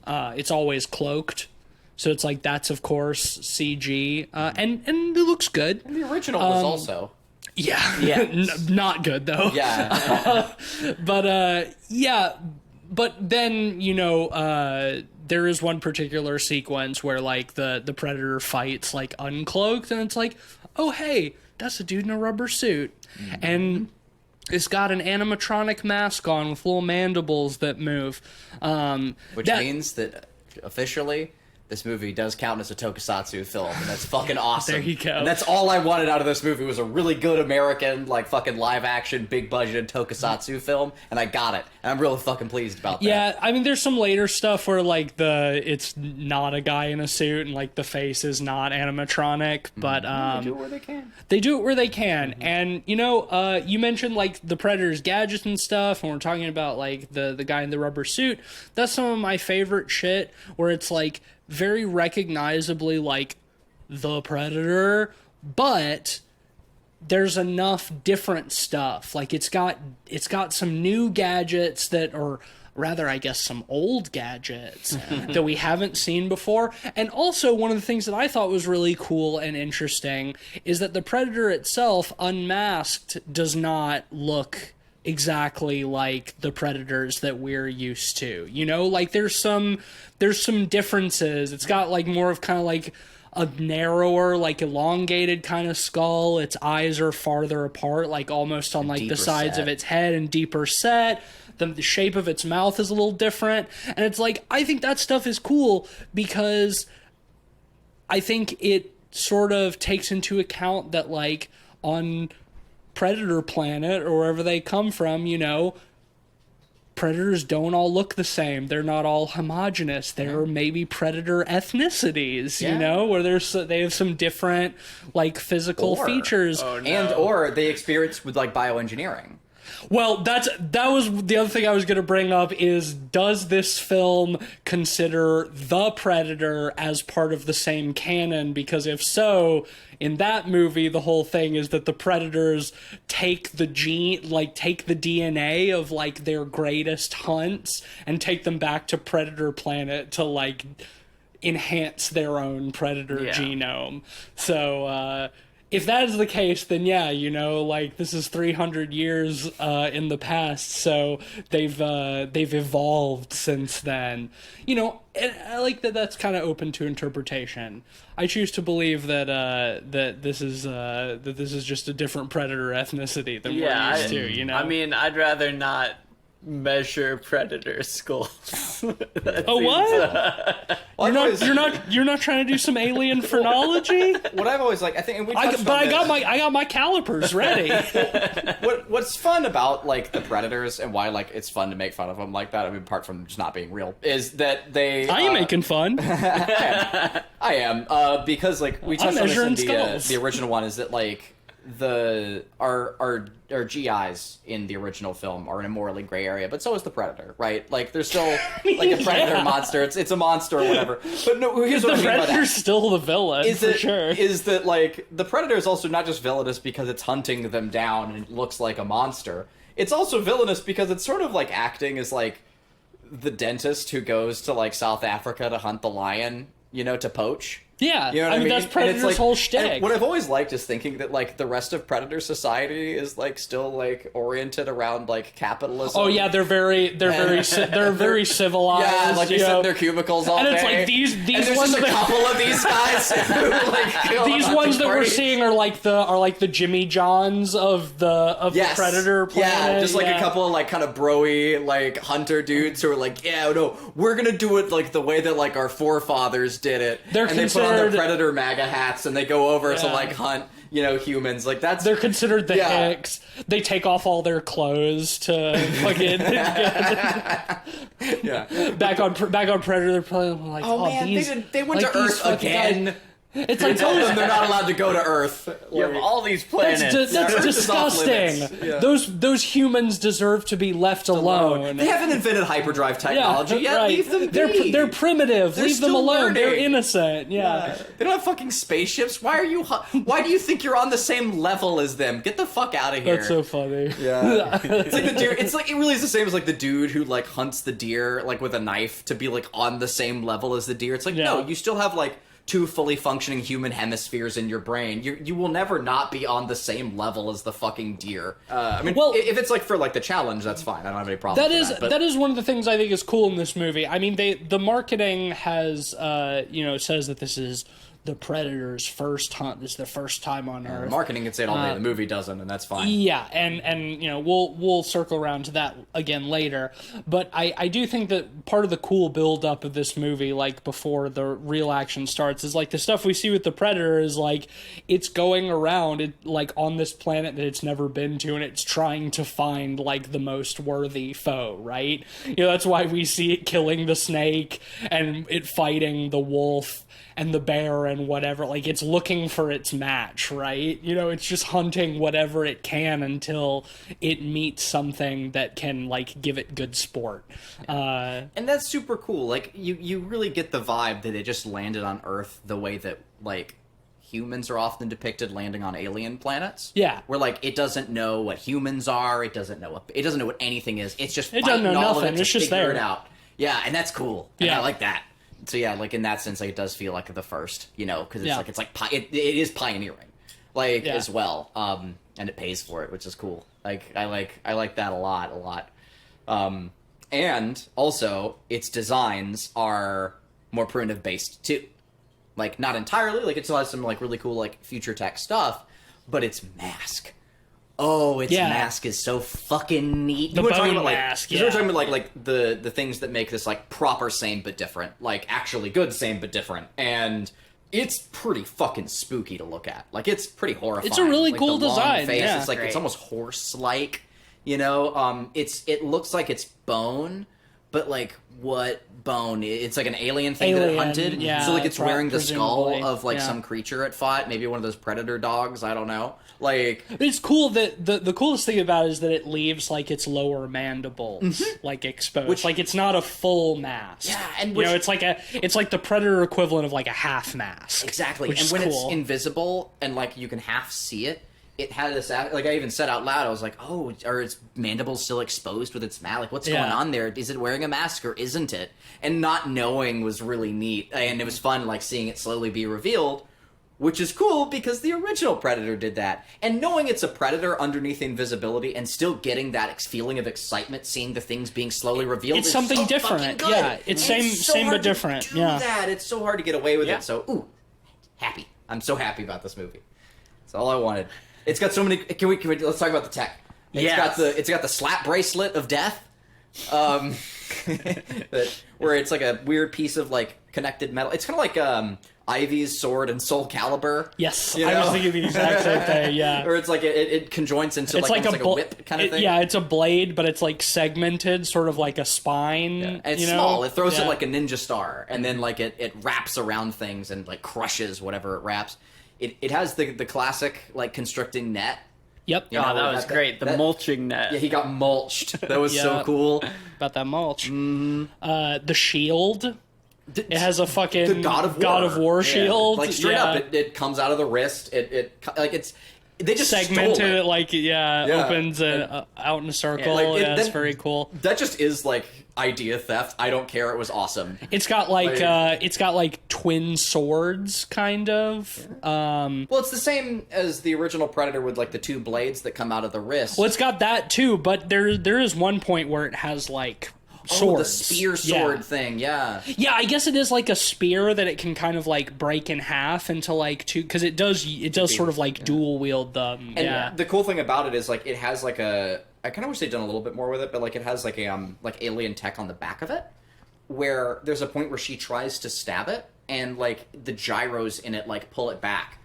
always cloaked, so it's like that's of course CG, and it looks good. And the original was also. Yeah, not good though. Yeah, but then there is one particular sequence where like the predator fights like uncloaked and it's like, oh hey, that's a dude in a rubber suit. Mm-hmm. And it's got an animatronic mask on with little mandibles that move. Which means that officially this movie does count as a tokusatsu film, and that's fucking awesome. There you go. And that's all I wanted out of this movie was a really good American, like, fucking live-action, big-budgeted tokusatsu film, and I got it. And I'm really fucking pleased about that. Yeah, I mean, there's some later stuff where, like, it's not a guy in a suit, and, like, the face is not animatronic, but, they do it where they can. They do it where they can, and, you mentioned, like, the Predator's gadgets and stuff, and we're talking about, like, the guy in the rubber suit. That's some of my favorite shit, where it's, like, very recognizably like the Predator, but there's enough different stuff. Like it's got some new gadgets or rather I guess some old gadgets that we haven't seen before. And also one of the things that I thought was really cool and interesting is that the Predator itself unmasked does not look exactly like the predators that we're used to. Like there's some differences. It's got like more of kind of like a narrower, like elongated kind of skull. Its eyes are farther apart, like almost on like the sides of its head and deeper set. The shape of its mouth is a little different. And it's like, I think that stuff is cool because I think it sort of takes into account that like on Predator Planet or wherever they come from, predators don't all look the same. They're not all homogenous. There are maybe predator ethnicities, where they have some different like physical features. Or they experience with like bioengineering. Well, that was the other thing I was going to bring up is, does this film consider the Predator as part of the same canon? Because if so, in that movie, the whole thing is that the Predators take the DNA of like their greatest hunts and take them back to Predator Planet to like enhance their own Predator genome. So, if that is the case, then yeah, like this is 300 years in the past, so they've evolved since then. And I like that. That's kind of open to interpretation. I choose to believe that that this is just a different predator ethnicity than we're used to. I mean, I'd rather not measure predator skulls. What? You're not trying to do some alien phrenology? What I've always like, I think, and we I got my calipers ready. What's fun about like the predators and why like it's fun to make fun of them like that, I mean, apart from just not being real, is that they. I am making fun. I am because like we touched on this in the original one, is that like our GIs in the original film are in a morally gray area, but so is the Predator, right? Like they're still like a predator monster. It's a monster or whatever. But no, here's what I mean by that. The Predator's still the villain, sure. Is that like the Predator is also not just villainous because it's hunting them down and it looks like a monster. It's also villainous because it's sort of like acting as like the dentist who goes to like South Africa to hunt the lion, to poach. Yeah, you know what I mean? That's Predator's whole shtick. What I've always liked is thinking that like the rest of Predator society is like still like oriented around like capitalism. Oh yeah, they're very civilized. Yeah, like they sit in their cubicles all day. And it's like these and ones. Just a couple of these guys. Who, like, these ones that we're seeing are like the Jimmy Johns of the Predator planet. Yeah, just like a couple of like kind of broy like hunter dudes who are like, yeah, no, we're gonna do it like the way that like our forefathers did it. They put on their Predator MAGA hats and they go over to like hunt, humans. Like they're considered the Hicks. They take off all their clothes to fucking back on Predator. They're probably like, oh man, they went to Earth again. Guys. It's like they're not allowed to go to Earth. You have all these planets. That's disgusting. Yeah. Those humans deserve to be left alone. They haven't invented hyperdrive technology yet. Right. Leave them be. They're primitive. Leave them alone. Learning. They're innocent. Yeah. They don't have fucking spaceships. Why do you think you're on the same level as them? Get the fuck out of here. That's so funny. Yeah. It's like the deer. It's like it really is the same as like the dude who like hunts the deer like with a knife to be like on the same level as the deer. It's like no, you still have like two fully functioning human hemispheres in your brain. You will never not be on the same level as the fucking deer. If it's like for like the challenge, that's fine. I don't have any problem. That is one of the things I think is cool in this movie. I mean, the marketing has says that this is the Predator's first hunt. This is their first time on Earth. Marketing can say it all day. The movie doesn't, and that's fine. Yeah, and we'll circle around to that again later. But I do think that part of the cool build up of this movie, like before the real action starts, is like the stuff we see with the Predator is like it's going around like on this planet that it's never been to, and it's trying to find like the most worthy foe, right? That's why we see it killing the snake and it fighting the wolf and the bear and whatever. Like it's looking for its match, right? It's just hunting whatever it can until it meets something that can like give it good sport. And that's super cool. Like you really get the vibe that it just landed on Earth the way that like humans are often depicted landing on alien planets. Yeah. Where like it doesn't know what humans are, it doesn't know what anything is. It's just it doesn't know all nothing. Of it it's to just figure there. It out. Yeah, and that's cool. And yeah. I like that. So yeah, like in that sense, like it does feel like the first, because it is pioneering, like as well, and it pays for it, which is cool. Like I like that a lot. And also its designs are more primitive based too, like not entirely, like it still has some like really cool like future tech stuff, but its mask. Oh, its mask is so fucking neat. The bone mask, we're talking about like the things that make this like proper same but different, like actually good same but different, and it's pretty fucking spooky to look at. Like it's pretty horrifying. It's a really like, cool the long design. Face, yeah. It's like it's almost horse-like, it looks like it's bone, but like what bone? It's like an alien thing that it hunted. Yeah, so like it's wearing the presumably. skull of like some creature it fought, maybe one of those predator dogs. I don't know. Like it's cool that the coolest thing about it is that it leaves like its lower mandibles like exposed, which like it's not a full mask. Yeah, and it's like the Predator equivalent of like a half mask. Exactly, and when it's invisible and like you can half see it. It had this, like I even said out loud, I was like, oh, are its mandibles still exposed with its mouth? Like, what's going on there? Is it wearing a mask or isn't it? And not knowing was really neat. And it was fun, like, seeing it slowly be revealed, which is cool because the original Predator did that. And knowing it's a Predator underneath invisibility and still getting that feeling of excitement, seeing the things being slowly revealed, it's something so different. Yeah, it's same but different. Yeah, that. It's so hard to get away with it. So, happy. I'm so happy about this movie. That's all I wanted. It's got so many. Can we? Let's talk about the tech. It's got the slap bracelet of death, where it's like a weird piece of like connected metal. It's kind of like Ivy's sword and Soul Calibur. Yes, I was thinking the exact same thing. Yeah, or it's like it conjoins into it's like a whip kind of thing. Yeah, it's a blade, but it's like segmented, sort of like a spine. Yeah. And it's small. It throws it like a ninja star, and then like it wraps around things and like crushes whatever it wraps. it has the classic like constricting net. Yep. You know, Oh, that was great. The mulching net. Yeah, he got mulched. That was so Yeah. cool. About that mulch. The shield. It has a fucking The God of War shield. Like straight Yeah. up, it comes out of the wrist. They just Segmented stole it like Yeah. opens out in a circle. like, That's then- very cool. That just is like idea theft. I don't care. It was awesome. It's got like twin swords, kind of. Well, it's the same as the original Predator with like the two blades that come out of the wrist. Well, it's got that too, but there is one point where it has like swords. the spear sword thing. Yeah. Yeah, I guess it is like a spear that it can kind of like break in half into like two, because it does sort of like dual wield them. And the cool thing about it is like it has like I kind of wish they'd done a little bit more with it, but like it has like a like alien tech on the back of it, where there's a point where she tries to stab it, and like the gyros in it like pull it back,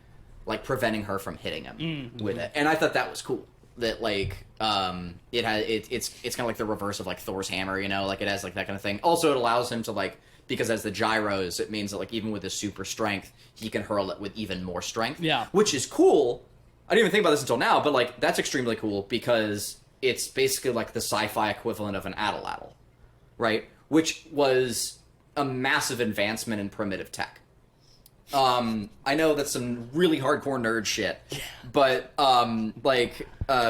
like preventing her from hitting him with it. And I thought that was cool. That like it's kind of like the reverse of like Thor's hammer, you know, like it has like that kind of thing. Also, it allows him to like, because as the gyros, it means that like even with his super strength, he can hurl it with even more strength. Yeah, which is cool. I didn't even think about this until now, but like that's extremely cool because it's basically like the sci-fi equivalent of an atlatl, right? Which was a massive advancement in primitive tech. I know that's some really hardcore nerd shit, but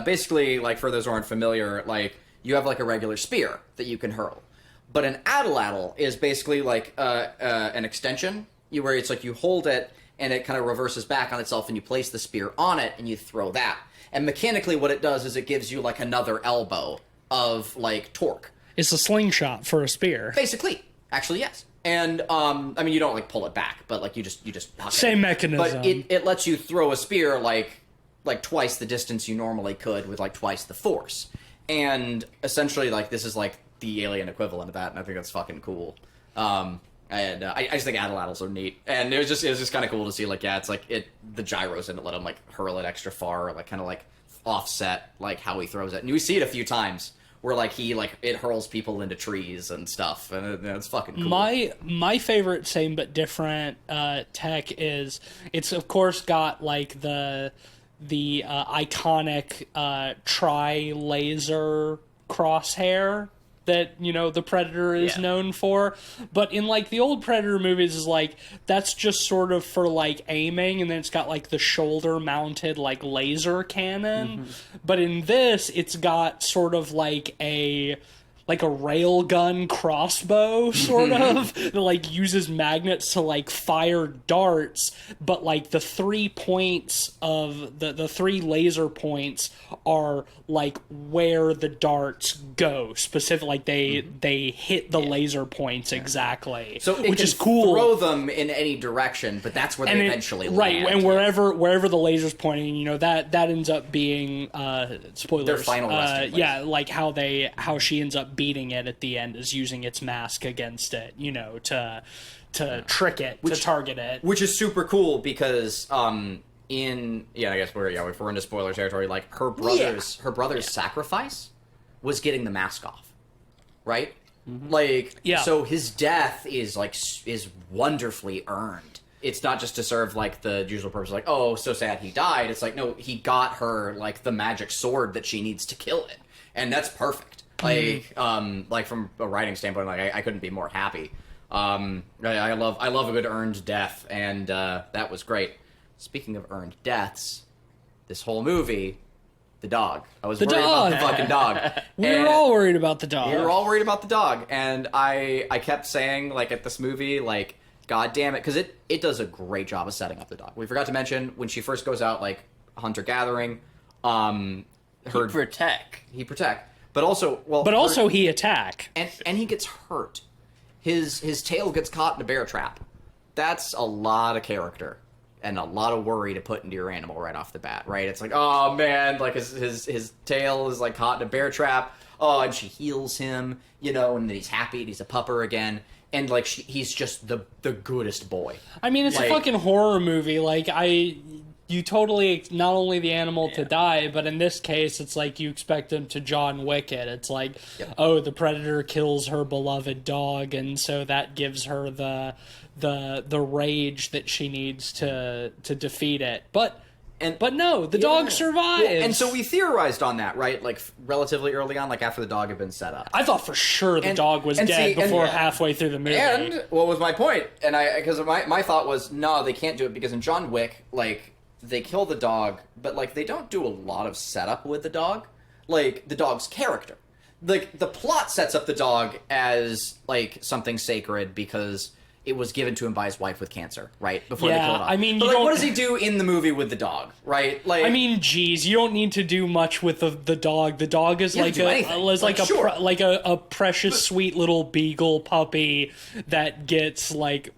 basically, like for those who aren't familiar, like you have like a regular spear that you can hurl, but an atlatl is basically like an extension. Where it's like you hold it and it kind of reverses back on itself, and you place the spear on it and you throw that. And mechanically, what it does is it gives you like another elbow of like torque. it's a slingshot for a spear. Basically, actually, yes. And I mean, you don't like pull it back, but like you just huck Same it. mechanism. But it lets you throw a spear like twice the distance you normally could with like twice the force. And essentially, like this is like the alien equivalent of that, and I think that's fucking cool. I just think atlatls are neat, and it was just kind of cool to see like it's like the gyros in it let him like hurl it extra far, or like kind of like offset like how he throws it, and we see it a few times where like it hurls people into trees and stuff, and it's fucking cool. My favorite same but different tech is it's of course got like the iconic tri-laser crosshair that, you know, the Predator is known for, but in like the old Predator movies is like that's just sort of for like aiming, and then it's got like the shoulder mounted like laser cannon. But in this it's got sort of like a railgun crossbow, sort of, that like uses magnets to like fire darts, but like the 3 points of the 3 laser points are like where the darts go specific, like they hit the laser points exactly, So it which can is cool. throw them in any direction, but that's where they eventually land. And wherever the laser's pointing, you know, that ends up being spoilers. Their final resting place. Yeah, like how she ends up beating it at the end is using its mask against it, you know, to trick it, to target it. Which is super cool because I guess if we're into spoiler territory, like her brother's sacrifice was getting the mask off, right? So his death is wonderfully earned. It's not just to serve like the usual purpose, like, oh, so sad he died. It's like, no, he got her like the magic sword that she needs to kill it, and that's perfect. Like from a writing standpoint, like I couldn't be more happy. I love a good earned death, and that was great. Speaking of earned deaths, this whole movie, the dog. I was worried about the fucking dog. We were all worried about the dog. We were all worried about the dog, and I kept saying like at this movie, like, God damn it, because it does a great job of setting up the dog. We forgot to mention when she first goes out like hunter gathering, He protect. But also, he attack. And he gets hurt. His tail gets caught in a bear trap. That's a lot of character and a lot of worry to put into your animal right off the bat, right? It's like, oh man, like his tail is like caught in a bear trap. Oh, and she heals him, you know, and then he's happy and he's a pupper again. And like he's just the goodest boy. I mean, it's a fucking horror movie. Like you totally not only the animal to die, but in this case, it's like you expect him to John Wick it. It's like, oh, the predator kills her beloved dog, and so that gives her the rage that she needs to defeat it. But no, the dog survives. Well, and so we theorized on that, right? Like relatively early on, like after the dog had been set up. I thought for sure the dog was dead before halfway through the movie. And what was my point? And because my thought was, no, they can't do it because in John Wick, like they kill the dog, but like they don't do a lot of setup with the dog, like the dog's character. Like the plot sets up the dog as like something sacred because it was given to him by his wife with cancer, right? Before they killed him. I mean, but like, what does he do in the movie with the dog, right? Like, I mean, geez, you don't need to do much with the dog. The dog is like a precious, sweet little beagle puppy that gets like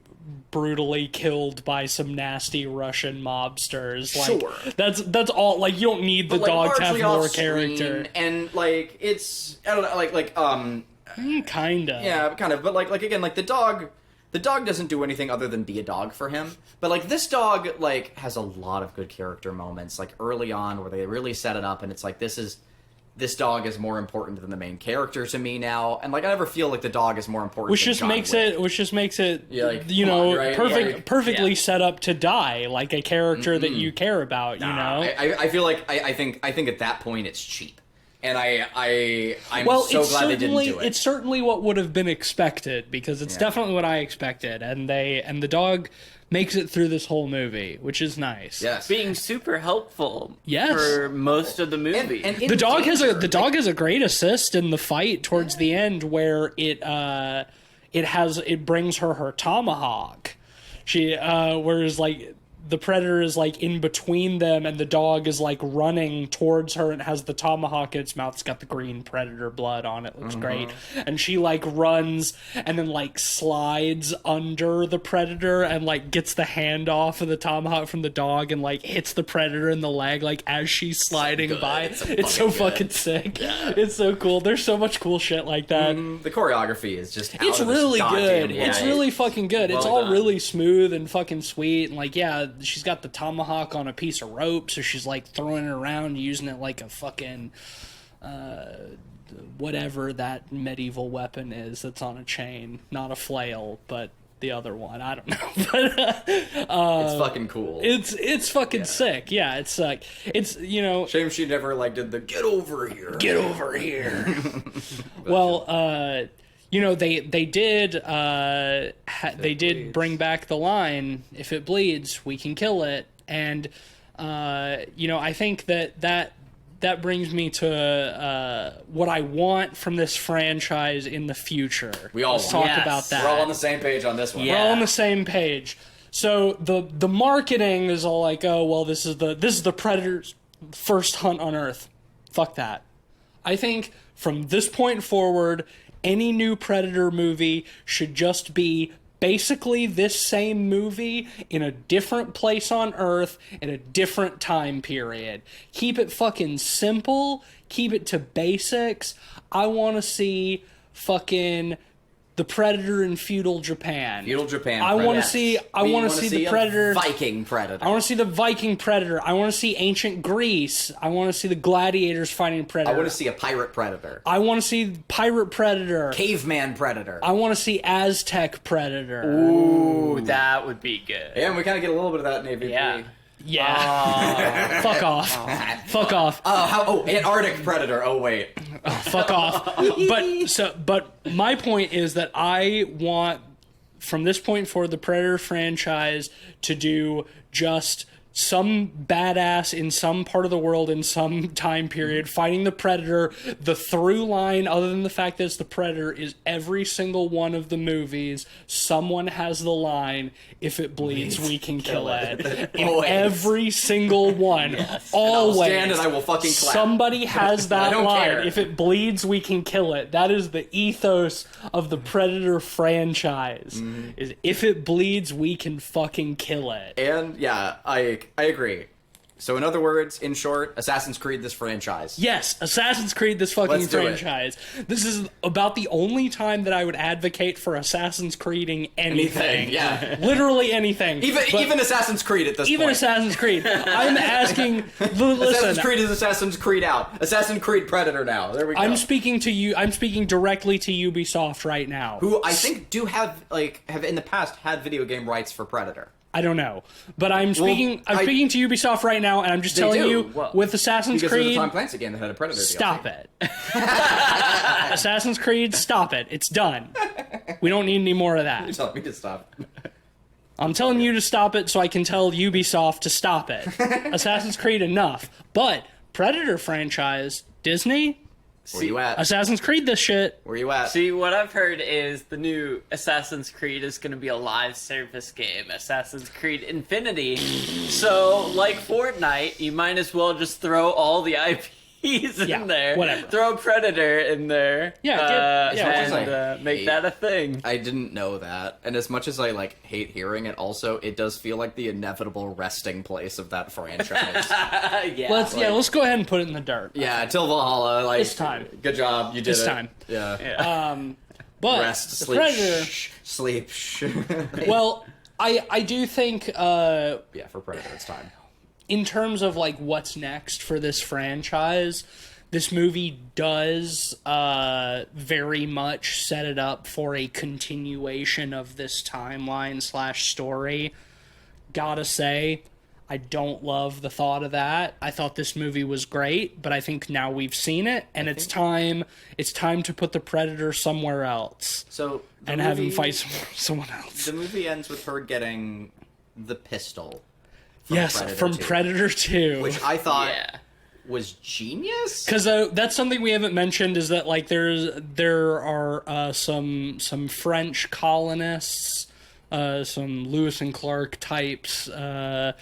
brutally killed by some nasty Russian mobsters. Like, that's all. Like, you don't need the dog to have more character. And like, it's I don't know, kinda. Yeah, kind of. But like again, like the dog doesn't do anything other than be a dog for him. But like this dog like has a lot of good character moments like early on where they really set it up, and it's like this dog is more important than the main character to me now, and like I never feel like the dog is more important. Which just makes it, perfectly set up to die, like a character that you care about. You know, I feel like I think at that point it's cheap, and I'm so glad they didn't do it. It's certainly what would have been expected because it's definitely what I expected, and the dog makes it through this whole movie, which is nice. Yes, being super helpful. Yes. For most of the movie. And the dog has a great assist in the fight towards the end where it brings her tomahawk. She whereas like the predator is like in between them and the dog is like running towards her and has the tomahawk in its mouth. It's got the green predator blood on it. Looks great. And she like runs and then like slides under the predator and like gets the hand off of the tomahawk from the dog and like hits the predator in the leg like as she's sliding by. It's so fucking sick. Yeah. It's so cool. There's so much cool shit like that. The choreography is just it's really good. Yeah, it's really fucking good. It's all really smooth and fucking sweet and like she's got the tomahawk on a piece of rope, so she's like throwing it around, using it like a fucking whatever that medieval weapon is that's on a chain. Not a flail, but the other one. I don't know. But it's fucking cool. It's fucking sick. Yeah, it's like it's shame she never like did the get over here. Get over here. Well, they did bring back the line, if it bleeds, we can kill it. And, I think that brings me to what I want from this franchise in the future. Let's talk about that. We're all on the same page on this one. Yeah. We're all on the same page. So the marketing is all like, oh, well, this is the Predator's first hunt on Earth. Fuck that. I think from this point forward, any new Predator movie should just be basically this same movie in a different place on Earth in a different time period. Keep it fucking simple. Keep it to basics. I want to see fucking the Predator in feudal Japan. I want to see. I want to see the Predator. Viking Predator. I want to see the Viking Predator. I want to see ancient Greece. I want to see the gladiators fighting Predator. I want to see a pirate Predator. I want to see pirate Predator. Caveman Predator. I want to see Aztec Predator. Ooh, that would be good. Yeah, and we kind of get a little bit of that in AVP. Yeah. Yeah. Fuck off. Fuck off. Antarctic Predator. Oh, wait. Fuck off. But my point is that I want, from this point forward, the Predator franchise to do just some badass in some part of the world in some time period fighting the Predator. The through line, other than the fact that it's the Predator, is every single one of the movies someone has the line, if it bleeds we can kill it. In every single one. Yes. Always. And I'll stand and I will fucking clap. Somebody has that line. Care. If it bleeds we can kill it. That is the ethos of the Predator franchise. Is if it bleeds we can fucking kill it. And yeah, I agree. So in other words, in short, Assassin's Creed this franchise. Yes, Assassin's Creed this fucking Let's do it. franchise. This is about the only time that I would advocate for Assassin's Creeding anything. Yeah. Literally anything. Even Assassin's Creed at this point. Even Assassin's Creed. I'm asking... Listen, Assassin's Creed is Assassin's Creed out. Assassin's Creed Predator now. There we go. I'm speaking to you. I'm speaking directly to Ubisoft right now. Who I think do have in the past had video game rights for Predator. I don't know, but I'm speaking. I'm speaking to Ubisoft right now, and I'm just telling you, with Assassin's because Creed, there's a Tom Clancy game that had a Predator. Stop DLC. it. Assassin's Creed, stop it. It's done. We don't need any more of that. You're telling me to stop. I'm telling you to stop it, so I can tell Ubisoft to stop it. Assassin's Creed, enough. But Predator franchise, Disney. Where you at? Assassin's Creed, this shit. Where you at? See, what I've heard is the new Assassin's Creed is going to be a live service game, Assassin's Creed Infinity. So, like Fortnite, you might as well just throw all the IPs in there. Whatever. Throw Predator in there. Make that a thing. I didn't know that, and as much as I hate hearing it, also it does feel like the inevitable resting place of that franchise. Let's go ahead and put it in the dirt. Yeah, till Valhalla. It's time. Good job, you did It's it. time. Yeah. But Rest, the sleep, Predator. sleep. Well, I do think yeah, for Predator, it's time. in terms of what's next for this franchise, this movie does very much set it up for a continuation of this timeline / story. Gotta say, I don't love the thought of that. I thought this movie was great, but I think now we've seen it, and it's time to put the Predator somewhere else. So and have him fight someone else. The movie ends with her getting the pistol. From Predator 2. Which I thought was genius. Because that's something we haven't mentioned is that there are some French colonists, some Lewis and Clark types who are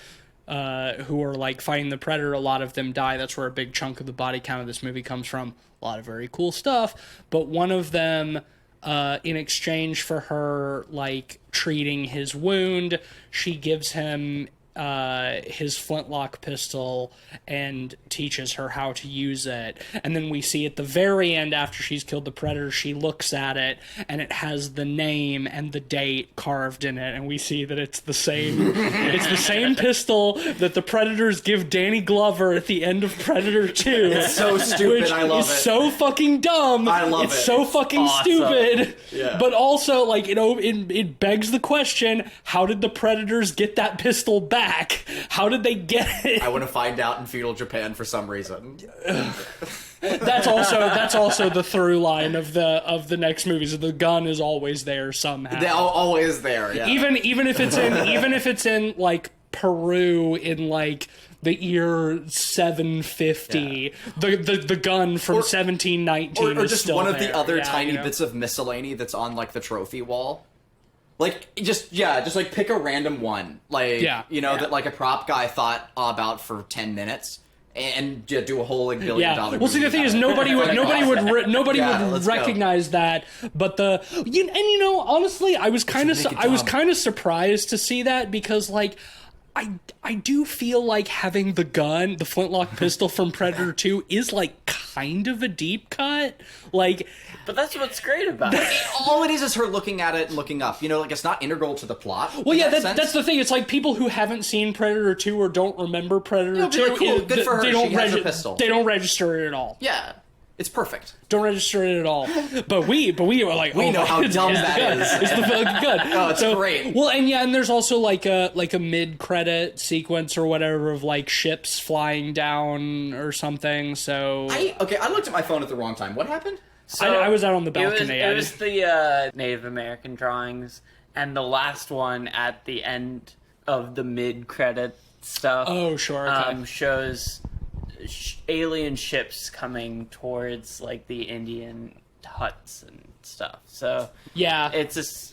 fighting the Predator. A lot of them die. That's where a big chunk of the body count of this movie comes from. A lot of very cool stuff. But one of them, in exchange for her treating his wound, she gives him his flintlock pistol and teaches her how to use it. And then we see at the very end, after she's killed the Predator, she looks at it and it has the name and the date carved in it, and we see that it's the same pistol that the Predators give Danny Glover at the end of Predator 2. It's so stupid. Which I love is it. so fucking dumb. I love it's it. so fucking awesome. stupid. Yeah. But also it begs the question, how did the Predators get that pistol back? How did they get it? I want to find out in feudal Japan for some reason. That's also the through line of the next movies. The gun is always there somehow. They're always there. Yeah. Even if it's in Peru in the year 750, the gun from 1719 or is just still one of there. the other Yeah, tiny bits of miscellany that's on the trophy wall. Just pick a random one. That a prop guy thought about for 10 minutes and do a whole $1 billion Well, see, the thing is, nobody would recognize that. But honestly, I was kind of surprised to see that because I do feel like having the gun, the flintlock pistol from Predator 2 is kind of a deep cut. But that's what's great about it. All it is her looking at it and looking up. It's not integral to the plot. Well, yeah, that's the thing. It's people who haven't seen Predator 2 or don't remember Predator 2. Cool. Good for her. She has a pistol. They don't register it at all. Yeah. It's perfect. Don't register it at all. But we were like, we know how dumb that is. It's the fucking good. Oh, it's great. Well, and there's also a mid-credit sequence or whatever of ships flying down or something. So I looked at my phone at the wrong time. What happened? So I was out on the balcony. It was the Native American drawings, and the last one at the end of the mid-credit stuff. Oh, sure. Okay. Shows alien ships coming towards the Indian huts and stuff. So yeah,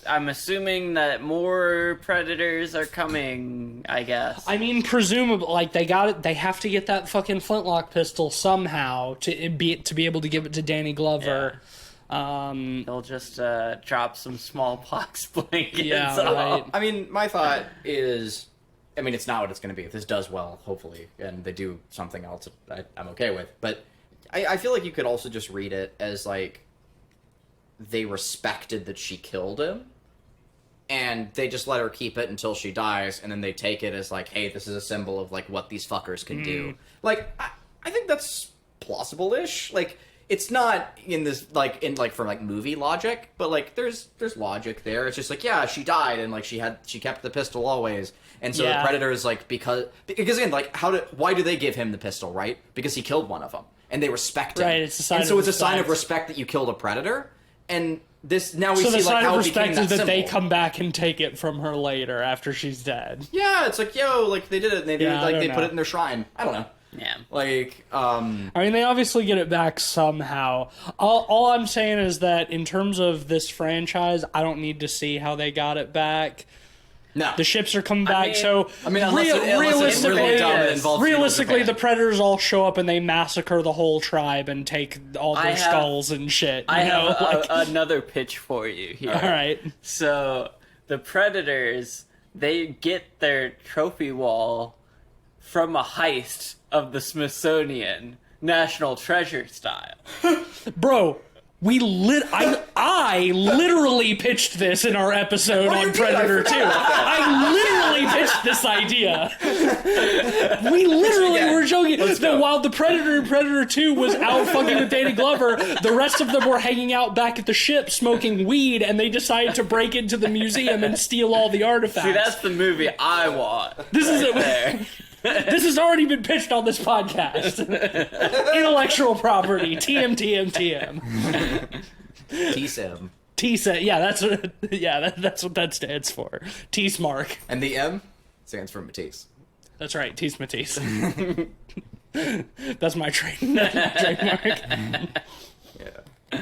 I'm assuming that more Predators are coming, I guess. I mean, presumably, they have to get that fucking flintlock pistol somehow to be able to give it to Danny Glover. Yeah. They'll just drop some smallpox blankets. Yeah, on. right. I mean, my thought is I mean, it's not what it's going to be. If this does well, hopefully, and they do something else, I'm okay with. But I feel like you could also just read it as, like, they respected that she killed him, and they just let her keep it until she dies, and then they take it as, like, hey, this is a symbol of, like, what these fuckers can do. Like, I think that's plausible-ish. Like, it's not in this, like, for, like, movie logic, but, like, there's logic there. It's just like, yeah, she died, and, like, she kept the pistol always. And so the Predator is, like, because again, like, why do they give him the pistol, right? Because he killed one of them. And they respect him. Right, it's a sign and so of it's a sign of respect. respect that you killed a Predator. And this, now we So see, the like, sign how of it became respect is that that they symbol. come back and take it from her later after she's dead. Yeah, it's like, yo, like, they did it, and they Yeah, I don't put know. it in their shrine. I don't know. Yeah. Like, I mean, they obviously get it back somehow. All I'm saying is that in terms of this franchise, I don't need to see how they got it back. no. The ships are coming back, mean- so unless it's really dumb and involves realistically, Japan. the Predators all show up and they massacre the whole tribe and take all their I have- skulls and shit. I have like, another pitch for you here. all right. So the Predators, they get their trophy wall from a heist of the Smithsonian, National Treasure style. Bro, I literally pitched this in our episode on Predator 2. I literally pitched this idea. We literally were joking that while the Predator in Predator 2 was out fucking with Danny Glover, the rest of them were hanging out back at the ship smoking weed, and they decided to break into the museum and steal all the artifacts. See, that's the movie I want. This is There. This has already been pitched on this podcast. Intellectual property. TM. T-Sim. T-Set. Yeah, that's what that stands for. T-Smark. And the M stands for Matisse. That's right. Tease Matisse. That's my trademark. Yeah.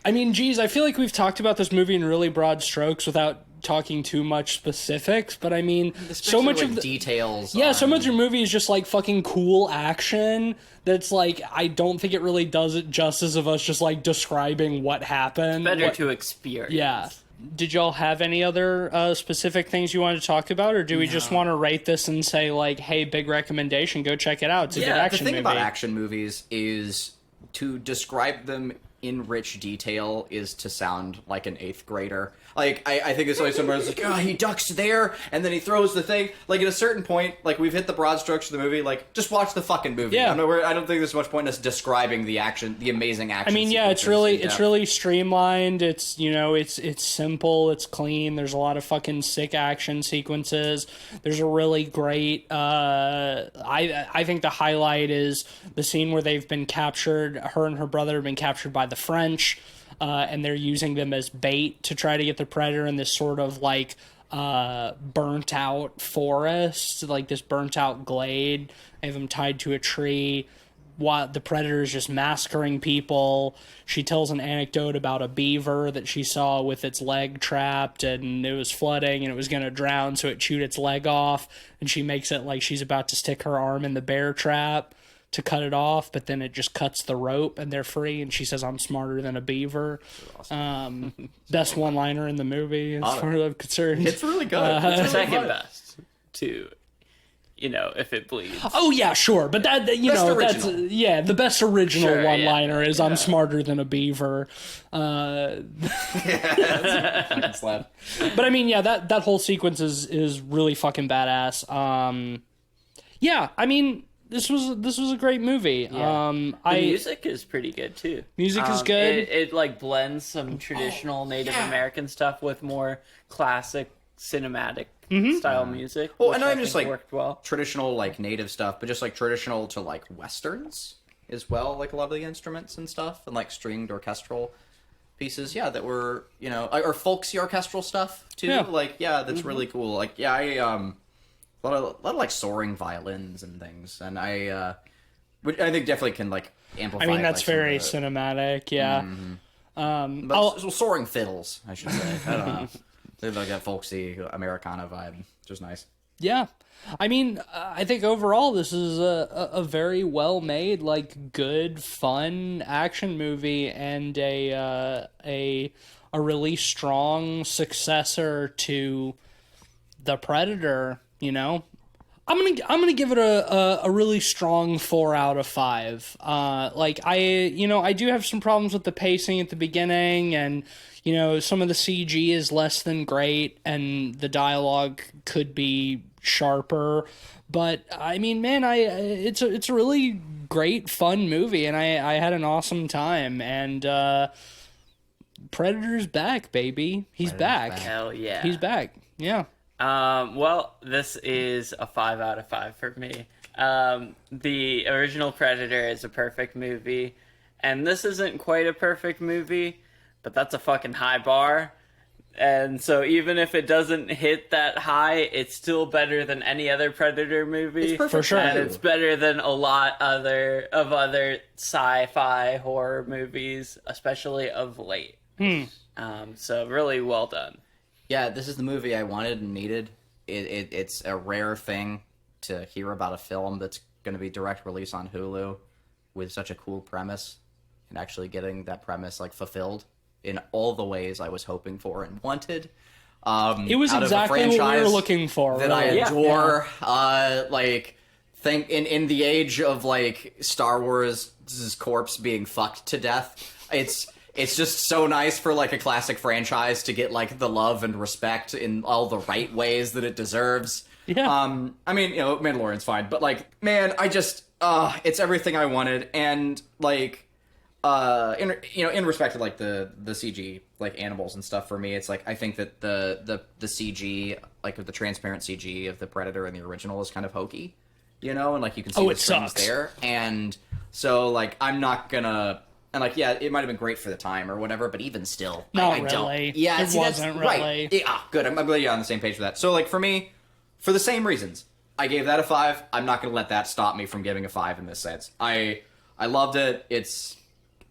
I mean, geez, I feel like we've talked about this movie in really broad strokes without talking too much specifics, but I mean, so much of the details. Yeah, so much of the movie is just like fucking cool action that's like, I don't think it really does it justice of us just like describing what happened. Better to experience. Yeah. Did y'all have any other specific things you wanted to talk about, or do we just want to rate this and say like, hey, big recommendation, go check it out. It's a good action the thing movie. about action movies is to describe them in rich detail is to sound like an 8th grader. Like, I think it's always somewhere it's like, oh, he ducks there, and then he throws the thing. Like, at a certain point, like, we've hit the broad strokes of the movie, like, just watch the fucking movie. Yeah. I don't think there's much point in us describing the action, the amazing action I mean, yeah, it's really streamlined. It's, you know, it's simple, it's clean. There's a lot of fucking sick action sequences. There's a really great, I think the highlight is the scene where they've been captured, her and her brother have been captured by the French, and they're using them as bait to try to get the Predator in this sort of like burnt out forest, like this burnt out glade. They have them tied to a tree while the Predator is just massacring people. She tells an anecdote about a beaver that she saw with its leg trapped and it was flooding and it was going to drown, so it chewed its leg off, and she makes it like she's about to stick her arm in the bear trap to cut it off, but then it just cuts the rope and they're free, and she says, I'm smarter than a beaver. Best one-liner in the movie as far as I'm concerned. It's really good. It's really Second fun. best to, you know, if it bleeds. Oh yeah, sure, but that you Best know original. that's the best original Sure, yeah. one-liner is I'm smarter than a beaver. Fucking slap. But I mean, yeah, that whole sequence is really fucking badass. Yeah, I mean, this was a great movie. The music is pretty good too. Music is good. It like blends some traditional Native American stuff with more classic cinematic style music. Well, which and I I'm just think like worked well. traditional like native stuff, but just like traditional to like westerns as well, like a lot of the instruments and stuff, and like stringed orchestral pieces, that were, you know, or folksy orchestral stuff too. Yeah. Like, that's really cool. Like, I a lot of like soaring violins and things, and which I think definitely can like amplify. I mean, that's like, some very of the- cinematic. Yeah. But soaring fiddles, I should say. I don't know. They have like that folksy Americana vibe, which is nice. Yeah. I mean, I think overall this is a very well made, like good, fun action movie, and a really strong successor to The Predator. I'm gonna give it a really strong 4 out of 5. I do have some problems with the pacing at the beginning, and some of the CG is less than great, and the dialogue could be sharper. But I mean, man, it's a really great, fun movie, and I had an awesome time. And Predator's back, baby. He's back. Hell yeah. He's back. Yeah. Well, this is a 5 out of 5 for me. The original Predator is a perfect movie, and this isn't quite a perfect movie, but that's a fucking high bar. And so even if it doesn't hit that high, it's still better than any other Predator movie. It's perfect for sure. And it's better than a lot other sci-fi horror movies, especially of late. So really well done. Yeah, this is the movie I wanted and needed. It's a rare thing to hear about a film that's going to be direct release on Hulu with such a cool premise, and actually getting that premise fulfilled in all the ways I was hoping for and wanted. It was exactly what we were looking for. That really. I adore. Think in the age of Star Wars' corpse being fucked to death, it's just so nice for a classic franchise to get the love and respect in all the right ways that it deserves. Yeah. I mean, Mandalorian's fine, but man, I just it's everything I wanted. And in respect to the CG animals and stuff, for me it's I think that the CG the transparent CG of the Predator in the original is kind of hokey, and you can see the strings there. And so I'm not gonna. And yeah, it might have been great for the time or whatever, but even still, I really. don't. Yeah, it wasn't really. Right. Yeah, good. I'm glad you're on the same page with that. So for me, for the same reasons, I gave that a 5. I'm not going to let that stop me from giving a 5 in this sense. I loved it. It's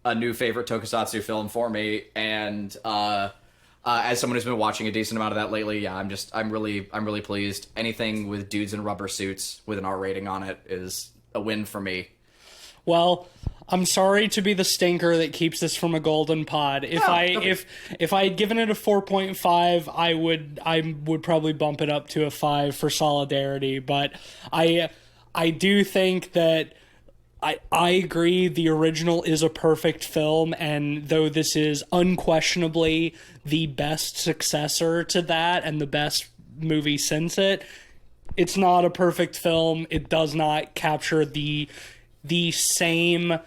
a new favorite tokusatsu film for me, and as someone who's been watching a decent amount of that lately, yeah, I'm really pleased. Anything with dudes in rubber suits with an R rating on it is a win for me. Well, I'm sorry to be the stinker that keeps this from a golden pod. If I had given it a 4.5, I would probably bump it up to a 5 for solidarity. But I do think that I agree the original is a perfect film, and though this is unquestionably the best successor to that and the best movie since it, it's not a perfect film. It does not capture the same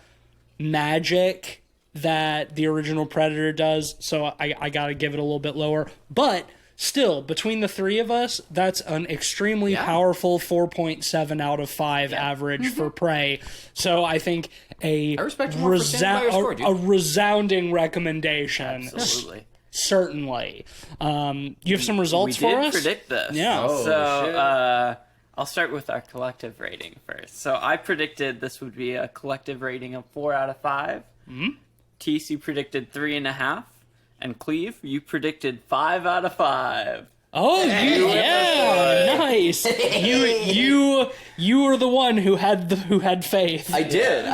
magic that the original Predator does, so I gotta give it a little bit lower. But still, between the three of us, that's an extremely powerful 4.7 out of 5 average for Prey. So I think a resounding recommendation. Absolutely. Certainly. You have some results for us? We did predict this. Yeah. So I'll start with our collective rating first. So I predicted this would be a collective rating of 4 out of 5. Mm-hmm. Tease, you predicted 3.5. And Cleve, you predicted 5 out of 5. Oh, nice. You were the one who had faith. I did.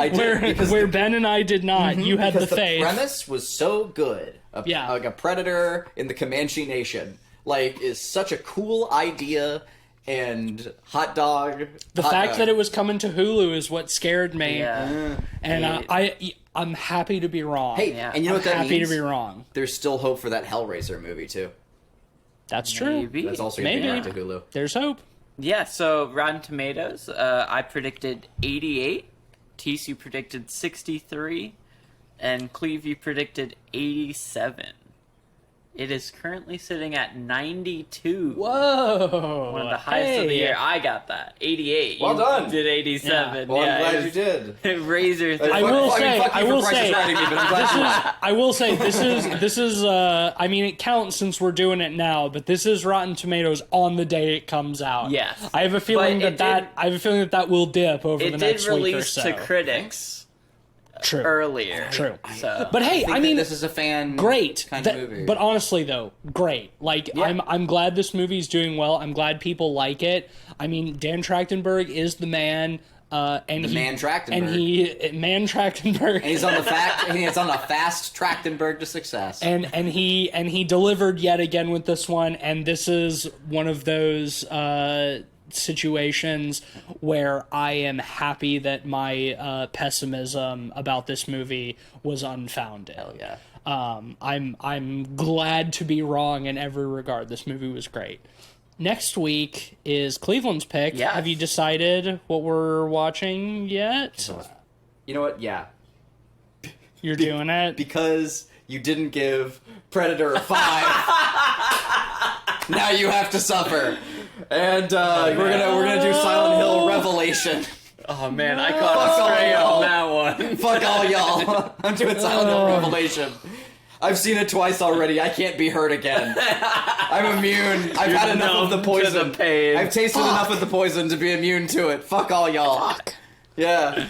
Where Ben and I did not. You had the faith. The premise was so good. A predator in the Comanche Nation is such a cool idea. And hot dog. The fact that it was coming to Hulu is what scared me. Yeah. And I'm happy to be wrong. Hey, and you know what that means? Happy to be wrong. There's still hope for that Hellraiser movie too. That's true. Maybe. That's also going to be to Hulu. There's hope. Yeah, so Rotten Tomatoes, I predicted 88. Tease, you predicted 63. And Cleve, you predicted 87. It is currently sitting at 92. Whoa! One of the highest of the year. I got that. 88. Well done. You did 87. Yeah. Well, I'm glad you did. Razor. I will say, this is. I mean, it counts since we're doing it now, but this is Rotten Tomatoes on the day it comes out. Yes. I have a feeling that will dip over the next week or so. It did release to critics. True. Earlier. True. So. But hey, I mean, this is a fan great kind of movie. But honestly, though, great. I'm glad this movie's doing well. I'm glad people like it. I mean, Dan Trachtenberg is the man. And Man Trachtenberg. And he's on the fast Trachtenberg to success. And he delivered yet again with this one. And this is one of those situations where I am happy that my pessimism about this movie was unfounded. Hell yeah. I'm glad to be wrong in every regard. This movie was great. Next week is Cleveland's pick. Yes. Have you decided what we're watching yet? You know what? Yeah. You're doing it? Because you didn't give Predator a 5. Now you have to suffer. And we're gonna do Silent Hill Revelation. Oh man, I caught a stray on that one. Fuck all y'all. I'm doing Silent Hill Revelation. I've seen it twice already. I can't be hurt again. I'm immune. I've had enough of the poison. I've tasted enough of the poison to be immune to it. Fuck all y'all. Fuck. Yeah.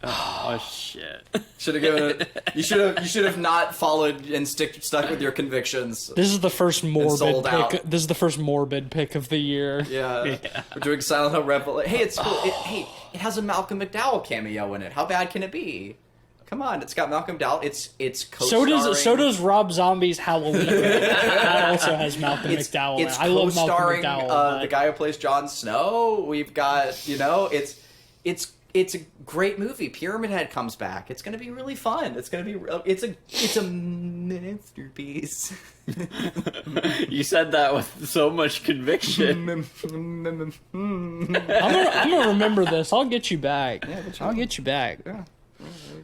Oh shit. Should have given it. You should have not followed and stuck with your convictions. This is the first morbid sold pick. out. This is the first morbid pick of the year. Yeah. We're doing Silent Hill Revelation. Hey, it's cool. It has a Malcolm McDowell cameo in it. How bad can it be? Come on, it's got Malcolm McDowell. It's co-starring. So does Rob Zombie's Halloween. That also has Malcolm McDowell. It's I love Malcolm co-starring McDowell. the guy who plays Jon Snow. We've got it's a great movie. Pyramid Head comes back. It's gonna be really fun. It's a masterpiece. You said that with so much conviction. I'm gonna remember this. I'll get you back. Yeah, I'll get you back. Yeah.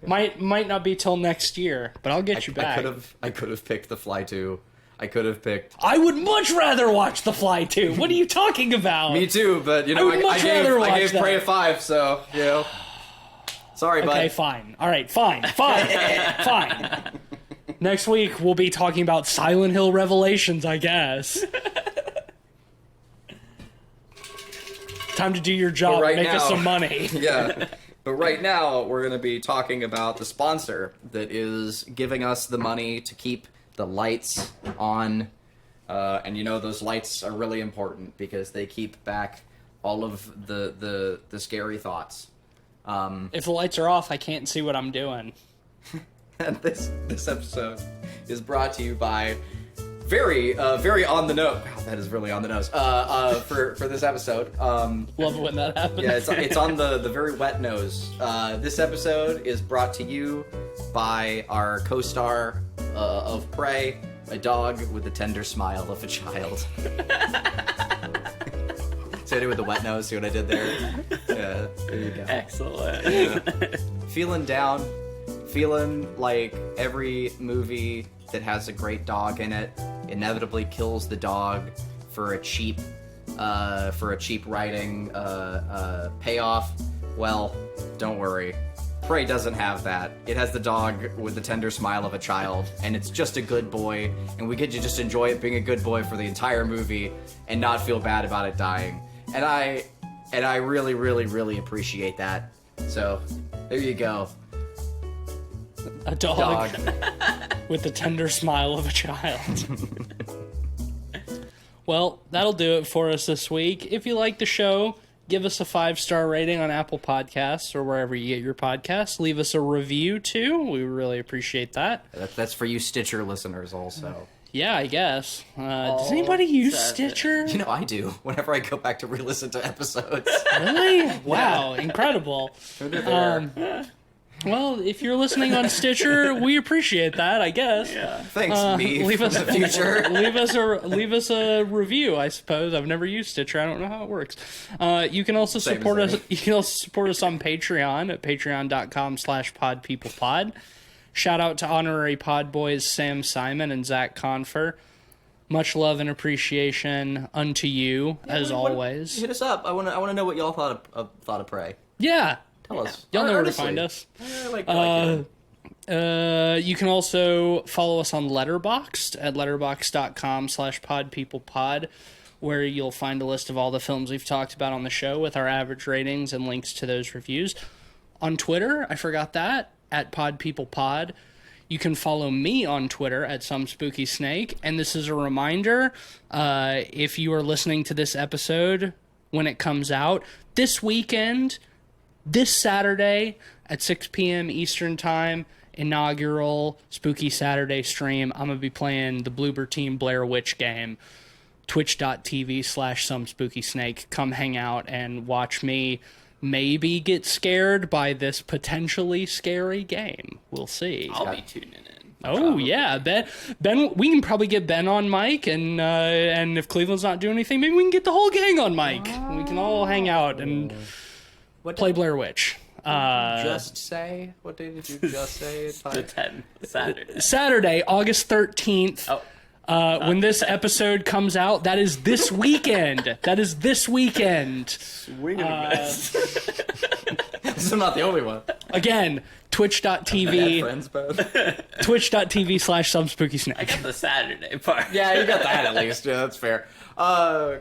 Might not be till next year, but I'll get you back. I could have picked The Fly 2. I could have picked. I would much rather watch The Fly 2. What are you talking about? Me too, but I would much rather watch I gave that. Prey a 5, so sorry, bud. Okay, fine. All right, fine. Fine. Next week we'll be talking about Silent Hill Revelations, I guess. Time to do your job. Right Make us now- some money. Yeah. But right now, we're going to be talking about the sponsor that is giving us the money to keep the lights on. And those lights are really important because they keep back all of the scary thoughts. If the lights are off, I can't see what I'm doing. And this episode is brought to you by very on the nose. Wow, that is really on the nose. For this episode. Love when that happens. Yeah, it's on the very wet nose. This episode is brought to you by our co-star of Prey, a dog with the tender smile of a child. See what I did with the wet nose? See what I did there? Yeah, there you go. Excellent. Yeah. Feeling down, feeling like every movie that has a great dog in it inevitably kills the dog for a cheap writing payoff. Well, don't worry. Prey doesn't have that. It has the dog with the tender smile of a child, and it's just a good boy, and we get to just enjoy it being a good boy for the entire movie and not feel bad about it dying. And I really, really, really appreciate that. So, there you go. A dog. With the tender smile of a child. Well, that'll do it for us this week. If you like the show, give us a 5-star rating on Apple Podcasts or wherever you get your podcasts. Leave us a review, too. We really appreciate that. That's for you Stitcher listeners also. Yeah, I guess. Does anybody use Stitcher? I do. Whenever I go back to re-listen to episodes. Really? Wow, incredible. Well, if you're listening on Stitcher, we appreciate that, I guess. Yeah. Thanks, me leave from us the future. leave us a review, I suppose. I've never used Stitcher. I don't know how it works. You can also Same support as us. You can also support us on Patreon at patreon.com/podpeoplepod. Shout out to honorary pod boys Sam Simon and Zach Confer. Much love and appreciation unto you, as always. Hit us up. I want to know what y'all thought of Prey. Yeah. Tell us. Y'all know where to Honestly. find us. I like it. You can also follow us on Letterboxd at letterboxd.com/podpeoplepod, where you'll find a list of all the films we've talked about on the show with our average ratings and links to those reviews. On Twitter, I forgot that, at podpeoplepod. You can follow me on Twitter at SomeSpookySnake. And this is a reminder, if you are listening to this episode when it comes out, this weekend, this Saturday at 6 p.m. Eastern Time, inaugural Spooky Saturday stream, I'm going to be playing the Bloober Team Blair Witch game. twitch.tv/somespookysnake. Come hang out and watch me maybe get scared by this potentially scary game. We'll see. I'll be tuning in. Oh probably. yeah, Ben. We can probably get Ben on mic, and if Cleveland's not doing anything, maybe we can get the whole gang on mic. We can all hang out and play Blair Witch. Just say, what day did you just say? The 10th, Saturday. Saturday, August 13th. Oh. When this episode comes out, that is this weekend. This is not the only one. Again, twitch.tv Friends both. twitch.tv/somespookysnake. I got the Saturday part. Yeah, you got that at least. Yeah, that's fair.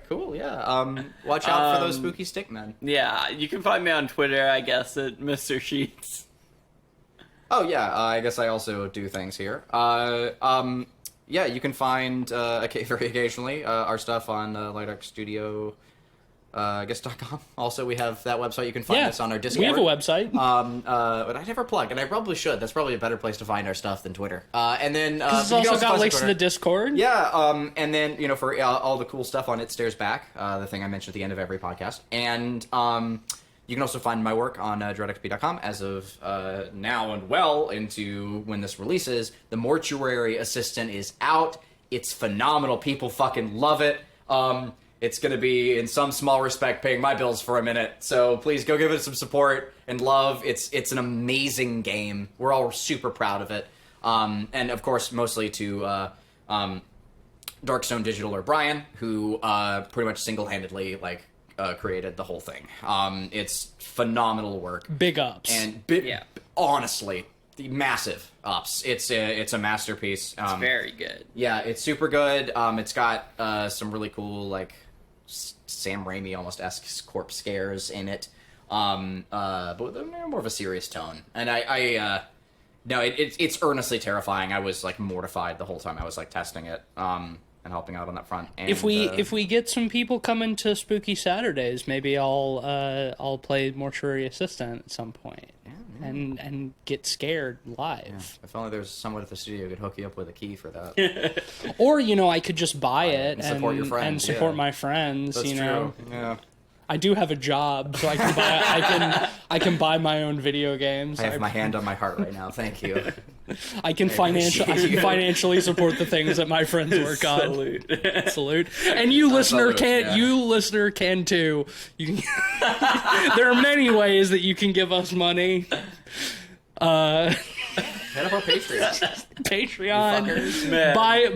Cool. Yeah. Watch out for those spooky stickmen. Yeah, you can find me on Twitter, I guess, at Mr. Sheets. Oh yeah. I guess I also do things here. Yeah, you can find very occasionally our stuff on Lightarc Studio. I guess.com. Also, we have that website. You can find us on our Discord. We have a website. But I never plug, and I probably should. That's probably a better place to find our stuff than Twitter. And then It's also got links to the Discord. Yeah. And then for all the cool stuff on It Stares Back, the thing I mentioned at the end of every podcast, and you can also find my work on dreadxp.com as of now and well into when this releases. The Mortuary Assistant is out. It's phenomenal. People fucking love it. It's going to be, in some small respect, paying my bills for a minute. So please go give it some support and love. It's an amazing game. We're all super proud of it. And, of course, mostly to Darkstone Digital or Brian, who pretty much single-handedly, created the whole thing. It's phenomenal work. Big ups. And, honestly, massive ups. It's a masterpiece. It's very good. Yeah, it's super good. It's got some really cool, Sam Raimi almost-esque corpse scares in it, but with more of a serious tone. And it's earnestly terrifying. I was mortified the whole time I was testing it and helping out on that front. And, if we get some people coming to Spooky Saturdays, maybe I'll play Mortuary Assistant at some point. And get scared live. Yeah. If only there was someone at the studio who could hook you up with a key for that. Or, I could just buy it and support your friends. And support my friends. That's true. Yeah. I do have a job, so I can buy. I can buy my own video games. I have my hand on my heart right now. Thank you. I can financially support the things that my friends work on. Salute. And you listener can too. You can, there are many ways that you can give us money. Head up our Patreon.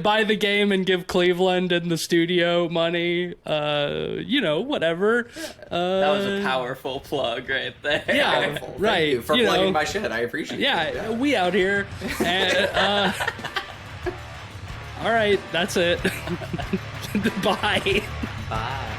Buy the game and give Cleveland and the studio money. Whatever. That was a powerful plug right there. Yeah, Thank right. you for plugging my shit. I appreciate it. Yeah, we out here. And, all right, that's it. Bye. Bye.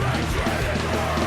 Hatred and love.